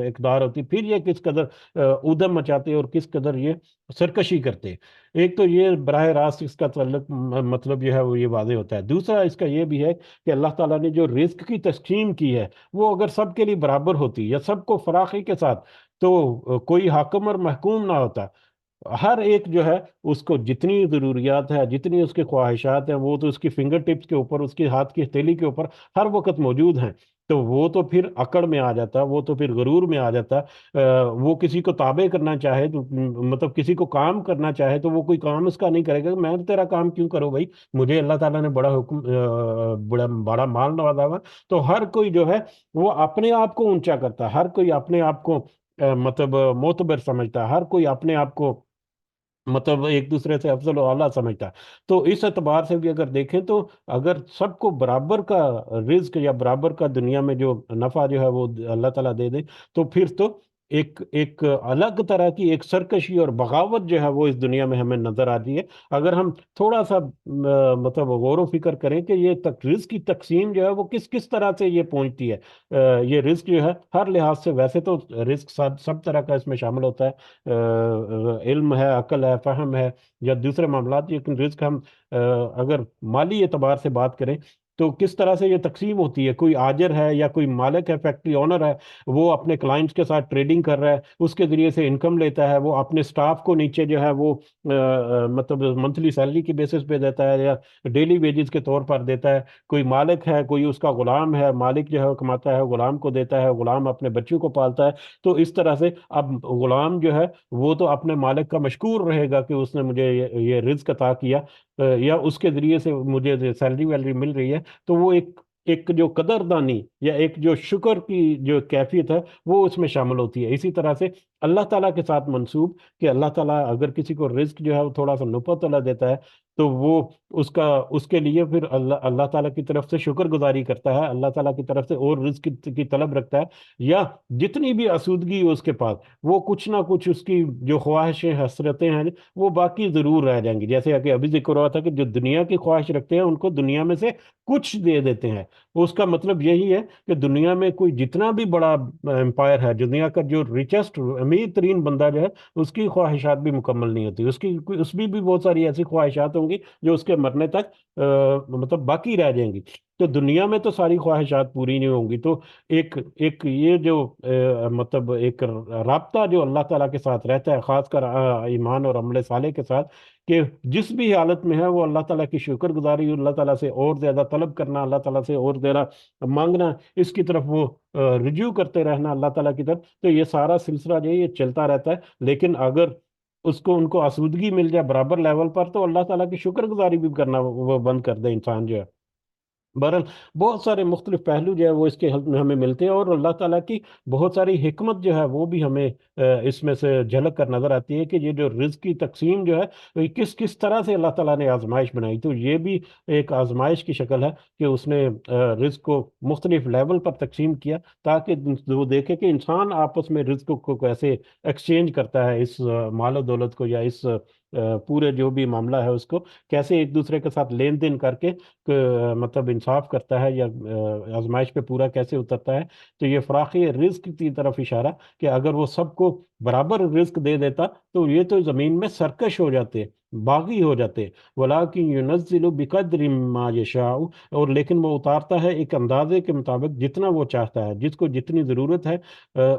اقدار ہوتی، پھر یہ کس قدر ادھم مچاتے اور کس قدر یہ سرکشی کرتے۔ ایک تو یہ براہ راست اس کا تعلق مطلب جو ہے وہ یہ واضح ہوتا ہے۔ دوسرا اس کا یہ بھی ہے کہ اللہ تعالیٰ نے جو رزق کی تقسیم کی ہے وہ اگر سب کے لیے برابر ہوتی یا سب کو فراخی کے ساتھ، تو کوئی حاکم اور محکوم نہ ہوتا۔ ہر ایک جو ہے اس کو جتنی ضروریات ہے، جتنی اس کی خواہشات ہیں، وہ تو اس کی فنگر ٹپس کے اوپر، اس کے ہاتھ کی ہتھیلی کے اوپر ہر وقت موجود ہیں، تو وہ تو پھر اکڑ میں آ جاتا، وہ تو پھر غرور میں آ جاتا۔ وہ کسی کو تابع کرنا چاہے تو مطلب کسی کو کام کرنا چاہے تو وہ کوئی کام اس کا نہیں کرے گا، میں تیرا کام کیوں کروں بھائی، مجھے اللہ تعالیٰ نے بڑا مال نوازا ہوا۔ تو ہر کوئی جو ہے وہ اپنے آپ کو اونچا کرتا، ہر کوئی اپنے آپ کو مطلب معتبر سمجھتا، ہر کوئی اپنے آپ کو مطلب ایک دوسرے سے افضل و اعلیٰ سمجھتا ہے۔ تو اس اعتبار سے بھی اگر دیکھیں تو اگر سب کو برابر کا رزق یا برابر کا دنیا میں جو نفع جو ہے وہ اللہ تعالیٰ دے دے، تو پھر تو ایک ایک الگ طرح کی ایک سرکشی اور بغاوت جو ہے وہ اس دنیا میں ہمیں نظر آتی ہے۔ اگر ہم تھوڑا سا مطلب غور و فکر کریں کہ یہ رزق کی تقسیم جو ہے وہ کس کس طرح سے یہ پہنچتی ہے، یہ رزق جو ہے ہر لحاظ سے، ویسے تو رزق سب طرح کا اس میں شامل ہوتا ہے، علم ہے، عقل ہے، فہم ہے یا دوسرے معاملات، لیکن رزق ہم اگر مالی اعتبار سے بات کریں تو کس طرح سے یہ تقسیم ہوتی ہے۔ کوئی آجر ہے یا کوئی مالک ہے، فیکٹری اونر ہے، وہ اپنے کلائنٹس کے ساتھ ٹریڈنگ کر رہا ہے، اس کے ذریعے سے انکم لیتا ہے، وہ اپنے سٹاف کو نیچے جو ہے وہ مطلب منتھلی سیلری کی بیسس پہ دیتا ہے یا ڈیلی ویجز کے طور پر دیتا ہے۔ کوئی مالک ہے، کوئی اس کا غلام ہے، مالک جو ہے وہ کماتا ہے، غلام کو دیتا ہے، غلام اپنے بچوں کو پالتا ہے۔ تو اس طرح سے اب غلام جو ہے وہ تو اپنے مالک کا مشکور رہے گا کہ اس نے مجھے یہ رزق عطا کیا، یا اس کے ذریعے سے مجھے سیلری ویلری مل رہی ہے، تو وہ ایک ایک جو قدردانی یا ایک جو شکر کی جو کیفیت ہے وہ اس میں شامل ہوتی ہے۔ اسی طرح سے اللہ تعالیٰ کے ساتھ منسوب کہ اللہ تعالیٰ اگر کسی کو رزق جو ہے وہ تھوڑا سا نپت اللہ دیتا ہے تو وہ اس کا اس کے لیے پھر اللہ اللہ تعالیٰ کی طرف سے شکر گزاری کرتا ہے، اللہ تعالیٰ کی طرف سے اور رزق کی طلب رکھتا ہے، یا جتنی بھی آسودگی ہو اس کے پاس، وہ کچھ نہ کچھ اس کی جو خواہشیں حسرتیں ہیں وہ باقی ضرور رہ جائیں گی۔ جیسے کہ ابھی ذکر ہوا تھا کہ جو دنیا کی خواہش رکھتے ہیں ان کو دنیا میں سے کچھ دے دیتے ہیں۔ اس کا مطلب یہی ہے کہ دنیا میں کوئی جتنا بھی بڑا امپائر ہے، دنیا کا جو ریچسٹ امیر ترین بندہ جو ہے، اس کی خواہشات بھی مکمل نہیں ہوتی، اس بھی بہت ساری ایسی خواہشات ہوں گی جو اس کے مرنے تک مطلب باقی رہ جائیں گی۔ تو دنیا میں تو ساری خواہشات پوری نہیں ہوں گی، تو ایک ایک یہ جو مطلب ایک رابطہ جو اللہ تعالیٰ کے ساتھ رہتا ہے، خاص کر ایمان اور عمل صالح کے ساتھ، کہ جس بھی حالت میں ہے وہ اللہ تعالیٰ کی شکر گزاری، اللہ تعالیٰ سے اور زیادہ طلب کرنا، اللہ تعالیٰ سے اور زیادہ مانگنا، اس کی طرف وہ رجوع کرتے رہنا اللہ تعالیٰ کی طرف، تو یہ سارا سلسلہ جو ہے یہ چلتا رہتا ہے۔ لیکن اگر ان کو آسودگی مل جائے برابر لیول پر، تو اللہ تعالیٰ کی شکر گزاری بھی کرنا وہ بند کر دے انسان جو ہے۔ بہرحال بہت سارے مختلف پہلو جو ہے وہ اس کے حل میں ہمیں ملتے ہیں، اور اللہ تعالیٰ کی بہت ساری حکمت جو ہے وہ بھی ہمیں اس میں سے جھلک کر نظر آتی ہے کہ یہ جو رزق کی تقسیم جو ہے وہ کس کس طرح سے اللہ تعالیٰ نے آزمائش بنائی۔ تو یہ بھی ایک آزمائش کی شکل ہے کہ اس نے رزق کو مختلف لیول پر تقسیم کیا، تاکہ وہ دیکھے کہ انسان آپس میں رزق کو کیسے ایکسچینج کرتا ہے، اس مال و دولت کو، یا اس پورے جو بھی معاملہ ہے اس کو کیسے ایک دوسرے کے ساتھ لین دین کر کے مطلب انصاف کرتا ہے، یا آزمائش پہ پورا کیسے اترتا ہے۔ تو یہ فراخی رزق کی طرف اشارہ کہ اگر وہ سب کو برابر رزق دے دیتا تو یہ تو زمین میں سرکش ہو جاتے، باغی ہو جاتے۔ وَلَٰكِن يُنَزِّلُ بِقَدْرٍ مَّا يَشَاءُ، اور لیکن وہ اتارتا ہے ایک اندازے کے مطابق جتنا وہ چاہتا ہے، جس کو جتنی ضرورت ہے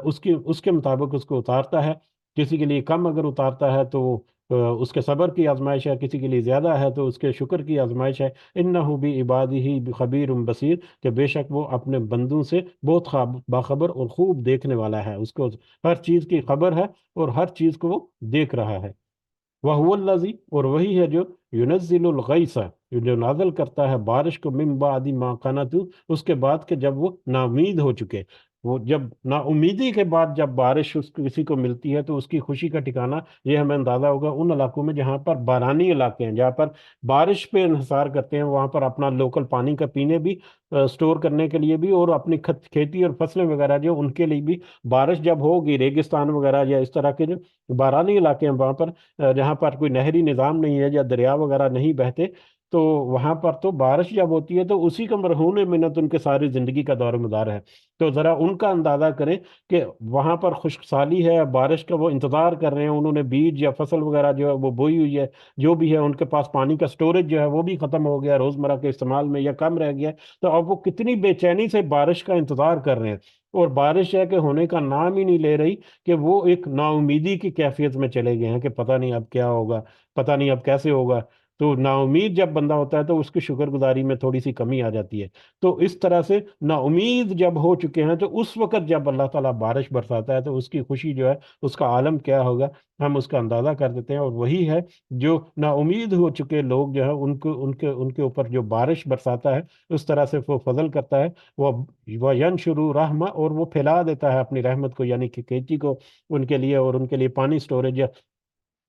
اس کے مطابق اس کو اتارتا ہے۔ کسی کے لیے کم اگر اتارتا ہے تو اس کے صبر کی آزمائش ہے، کسی کے لیے زیادہ ہے تو اس کے شکر کی آزمائش ہے۔ انہ بھی عبادی خبیر بصیر، کہ بے شک وہ اپنے بندوں سے بہت باخبر اور خوب دیکھنے والا ہے، اس کو ہر چیز کی خبر ہے اور ہر چیز کو وہ دیکھ رہا ہے۔ وَهُوَ الَّذِي، اور وہی ہے جو يُنَزِّلُ الْغَيْثَ، جو نازل کرتا ہے بارش کو، من بعد ما قنطوا، اس کے بعد کہ جب وہ نا امید ہو چکے۔ وہ جب نا امیدی کے بعد جب بارش کسی کو ملتی ہے تو اس کی خوشی کا ٹھکانہ یہ ہمیں اندازہ ہوگا ان علاقوں میں جہاں پر بارانی علاقے ہیں، جہاں پر بارش پہ انحصار کرتے ہیں، وہاں پر اپنا لوکل پانی کا پینے بھی، سٹور کرنے کے لیے بھی، اور اپنی کھیتی اور فصلیں وغیرہ جو ان کے لیے بھی بارش جب ہوگی، ریگستان وغیرہ یا اس طرح کے جو بارانی علاقے ہیں وہاں پر جہاں پر کوئی نہری نظام نہیں ہے یا دریا وغیرہ نہیں بہتے، تو وہاں پر تو بارش جب ہوتی ہے تو اسی کا مرہون منت ان کے ساری زندگی کا دور و مدار ہے۔ تو ذرا ان کا اندازہ کریں کہ وہاں پر خشک سالی ہے، بارش کا وہ انتظار کر رہے ہیں، انہوں نے بیج یا فصل وغیرہ جو ہے وہ بوئی ہوئی ہے، جو بھی ہے ان کے پاس پانی کا سٹوریج جو ہے وہ بھی ختم ہو گیا روزمرہ کے استعمال میں، یا کم رہ گیا، تو اب وہ کتنی بے چینی سے بارش کا انتظار کر رہے ہیں، اور بارش ہے کہ ہونے کا نام ہی نہیں لے رہی، کہ وہ ایک نا امیدی کی کیفیت میں چلے گئے ہیں کہ پتہ نہیں اب کیا ہوگا، پتہ نہیں اب کیسے ہوگا۔ تو نا امید جب بندہ ہوتا ہے تو اس کی شکر گزاری میں تھوڑی سی کمی آ جاتی ہے۔ تو اس طرح سے نا امید جب ہو چکے ہیں تو اس وقت جب اللہ تعالیٰ بارش برساتا ہے تو اس کی خوشی جو ہے، اس کا عالم کیا ہوگا، ہم اس کا اندازہ کر دیتے ہیں۔ اور وہی ہے جو نا امید ہو چکے لوگ جو ہے ان کے اوپر جو بارش برساتا ہے، اس طرح سے وہ فضل کرتا ہے، وہ ینشر رحمہ، اور وہ پھیلا دیتا ہے اپنی رحمت کو، یعنی کہ کھیتی کو ان کے لیے، اور ان کے لیے پانی سٹوریج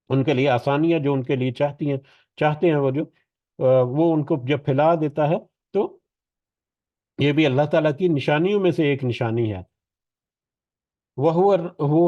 ان کے لیے آسانیاں جو ان کے لیے چاہتے ہیں وہ جو وہ ان کو جب پھیلا دیتا ہے، تو یہ بھی اللہ تعالیٰ کی نشانیوں میں سے ایک نشانی ہے۔ وہ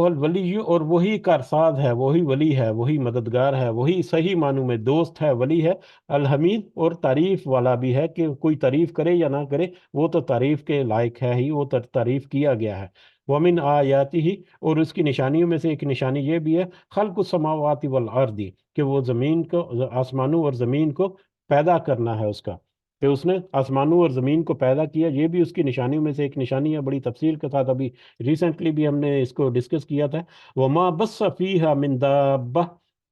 الولی، اور وہی کارساز ہے، وہی ولی ہے، وہی مددگار ہے، وہی صحیح معنوں میں دوست ہے، ولی ہے، الحمید، اور تعریف والا بھی ہے، کہ کوئی تعریف کرے یا نہ کرے وہ تو تعریف کے لائق ہے ہی، وہ تعریف کیا گیا ہے۔ ومن آیاتی ہی، اور اس کی نشانیوں میں سے ایک نشانی یہ بھی ہے، خلق السماوات والارض، کہ وہ زمین کو، آسمانوں اور زمین کو پیدا کرنا ہے اس کا، کہ اس نے آسمانوں اور زمین کو پیدا کیا، یہ بھی اس کی نشانیوں میں سے ایک نشانی ہے۔ بڑی تفصیل کے ساتھ ابھی ریسنٹلی بھی ہم نے اس کو ڈسکس کیا تھا۔ وما بس فیہا من دابہ،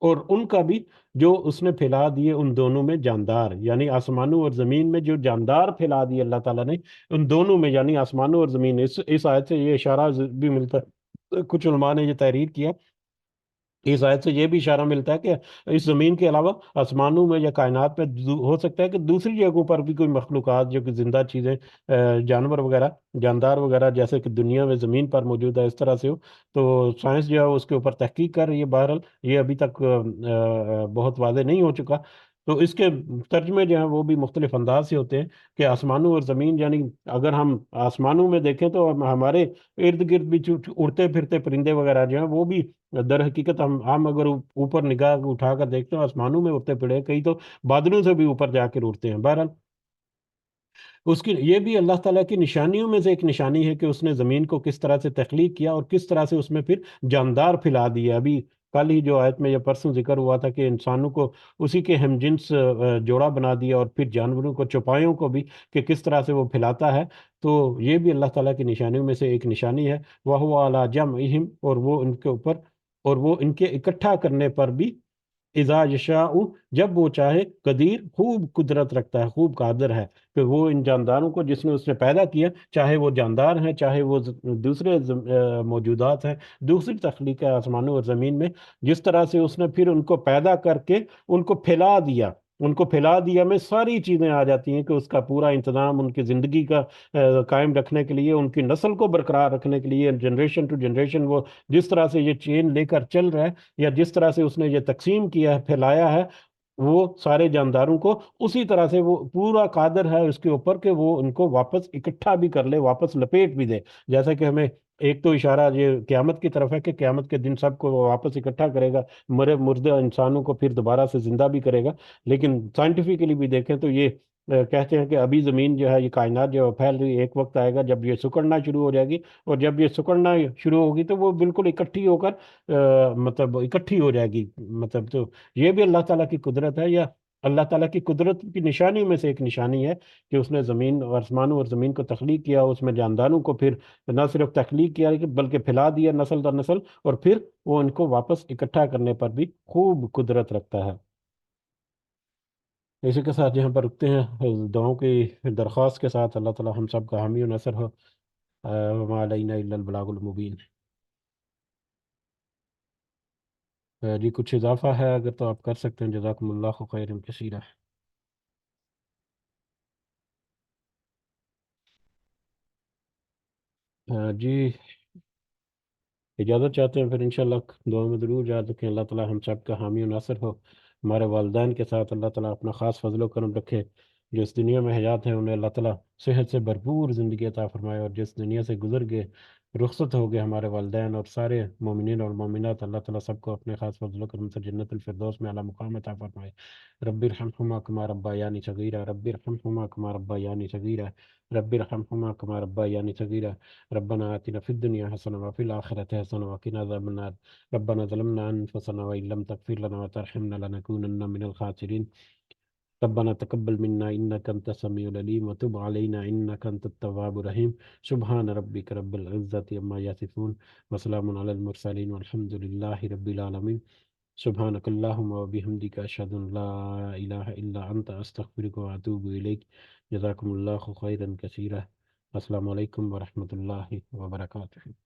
اور ان کا بھی جو اس نے پھیلا دیے ان دونوں میں جاندار، یعنی آسمانوں اور زمین میں جو جاندار پھیلا دیے اللہ تعالیٰ نے ان دونوں میں، یعنی آسمانوں اور زمین، اس آیت سے یہ اشارہ بھی ملتا ہے، کچھ علماء نے یہ تحریر کیا، اس آیت سے یہ بھی اشارہ ملتا ہے کہ اس زمین کے علاوہ آسمانوں میں یا کائنات میں ہو سکتا ہے کہ دوسری جگہوں پر بھی کوئی مخلوقات جو کہ زندہ چیزیں، جانور وغیرہ، جاندار وغیرہ، جیسے کہ دنیا میں زمین پر موجود ہے، اس طرح سے ہو۔ تو سائنس جو ہے اس کے اوپر تحقیق کر رہی ہے، بہرحال یہ ابھی تک بہت واضح نہیں ہو چکا۔ تو اس کے ترجمے جو ہیں وہ بھی مختلف انداز سے ہوتے ہیں، کہ آسمانوں اور زمین، یعنی اگر ہم آسمانوں میں دیکھیں تو ہمارے ارد گرد بھی اڑتے پھرتے پرندے وغیرہ جو ہیں وہ بھی در حقیقت ہم اگر اوپر نگاہ اٹھا کر دیکھتے ہیں، آسمانوں میں اڑتے پڑے ہیں، کئی تو بادلوں سے بھی اوپر جا کے اڑتے ہیں۔ بہرحال اس کی یہ بھی اللہ تعالیٰ کی نشانیوں میں سے ایک نشانی ہے، کہ اس نے زمین کو کس طرح سے تخلیق کیا اور کس طرح سے اس میں پھر جاندار پھیلا دیا۔ ابھی کل ہی جو آیت میں یا پرسوں ذکر ہوا تھا کہ انسانوں کو اسی کے ہم جنس جوڑا بنا دیا، اور پھر جانوروں کو، چوپایوں کو بھی، کہ کس طرح سے وہ پھیلاتا ہے۔ تو یہ بھی اللہ تعالیٰ کی نشانیوں میں سے ایک نشانی ہے۔ وَهُوَ عَلَىٰ جَمْعِهِمْ، اور وہ ان کے اوپر، اور وہ ان کے اکٹھا کرنے پر بھی، اذا یشاء، جب وہ چاہے، قدیر، خوب قدرت رکھتا ہے، خوب قادر ہے، کہ وہ ان جانداروں کو جس نے اس نے پیدا کیا، چاہے وہ جاندار ہیں، چاہے وہ دوسرے موجودات ہیں، دوسری تخلیق ہے آسمانوں اور زمین میں، جس طرح سے اس نے پھر ان کو پیدا کر کے ان کو پھیلا دیا، ان کو پھیلا دیا میں ساری چیزیں آ جاتی ہیں، کہ اس کا پورا انتظام ان کی زندگی کا قائم رکھنے کے لیے، ان کی نسل کو برقرار رکھنے کے لیے، جنریشن ٹو جنریشن، وہ جس طرح سے یہ چین لے کر چل رہا ہے، یا جس طرح سے اس نے یہ تقسیم کیا ہے، پھیلایا ہے وہ سارے جانداروں کو، اسی طرح سے وہ پورا قادر ہے اس کے اوپر، کہ وہ ان کو واپس اکٹھا بھی کر لے، واپس لپیٹ بھی دے۔ جیسا کہ ہمیں ایک تو اشارہ یہ قیامت کی طرف ہے، کہ قیامت کے دن سب کو وہ واپس اکٹھا کرے گا، مردہ انسانوں کو پھر دوبارہ سے زندہ بھی کرے گا۔ لیکن سائنٹیفکلی بھی دیکھیں تو یہ کہتے ہیں کہ ابھی زمین جو ہے، یہ کائنات جو ہے پھیل رہی ہے، ایک وقت آئے گا جب یہ سکڑنا شروع ہو جائے گی، اور جب یہ سکڑنا شروع ہوگی تو وہ بالکل اکٹھی ہو کر مطلب اکٹھی ہو جائے گی، مطلب تو یہ بھی اللہ تعالیٰ کی قدرت ہے، یا اللہ تعالیٰ کی قدرت کی نشانیوں میں سے ایک نشانی ہے، کہ اس نے زمین اور آسمانوں اور زمین کو تخلیق کیا، اس میں جانداروں کو پھر نہ صرف تخلیق کیا بلکہ پھیلا دیا نسل در نسل، اور پھر وہ ان کو واپس اکٹھا کرنے پر بھی خوب قدرت رکھتا ہے۔ اسی کے ساتھ یہاں پر رکتے ہیں، دعاؤں کی درخواست کے ساتھ، اللہ تعالیٰ ہم سب کا حامی و نصر ہو۔ وما علینا الا البلاغ المبین۔ جی کچھ اضافہ ہے اگر تو آپ کر سکتے ہیں، جزاکم اللہ خیر کثیرہ۔ جی اجازت چاہتے ہیں، پھر انشاءاللہ دعا میں ضرور یاد رکھیں۔ اللہ تعالیٰ ہم سب کا حامی و ناصر ہو، ہمارے والدین کے ساتھ اللہ تعالیٰ اپنا خاص فضل و کرم رکھے، جو اس دنیا میں حیات ہیں انہیں اللہ تعالیٰ صحت سے بھرپور زندگی عطا فرمائے، اور جس دنیا سے گزر گئے، رخصت ہو گئے ہمارے والدین اور سارے مومنین اور مومنات، اللہ تعالیٰ سب کو اپنے خاص فضل و کرم سے جنت الفردوس میں اعلیٰ مقام عطا فرمائے۔ رب ارحمہما کما ربیانی صغیرا، رب ارحمہما کما ربیانی صغیرا، رب ارحمہما کما ربیانی صغیرا، ربنا آتنا في الدنيا حسنة وفي الآخرة حسنة وقنا عذاب النار، ربنا ظلمنا أنفسنا وإن لم تغفر لنا وترحمنا لنكونن من الخاسرين، ربنا تقبل منا إنك أنت السميع العليم وتب علينا إنك أنت التواب الرحيم، سبحان ربك رب العزة عما يصفون، وسلام على المرسلين والحمد لله رب العالمين، سبحانك اللهم وبحمدك أشهد أن لا إله إلا أنت أستغفرك وأتوب إليك، جزاكم الله خيرا كثيرا، السلام علیکم ورحمۃ اللہ وبرکاتہ۔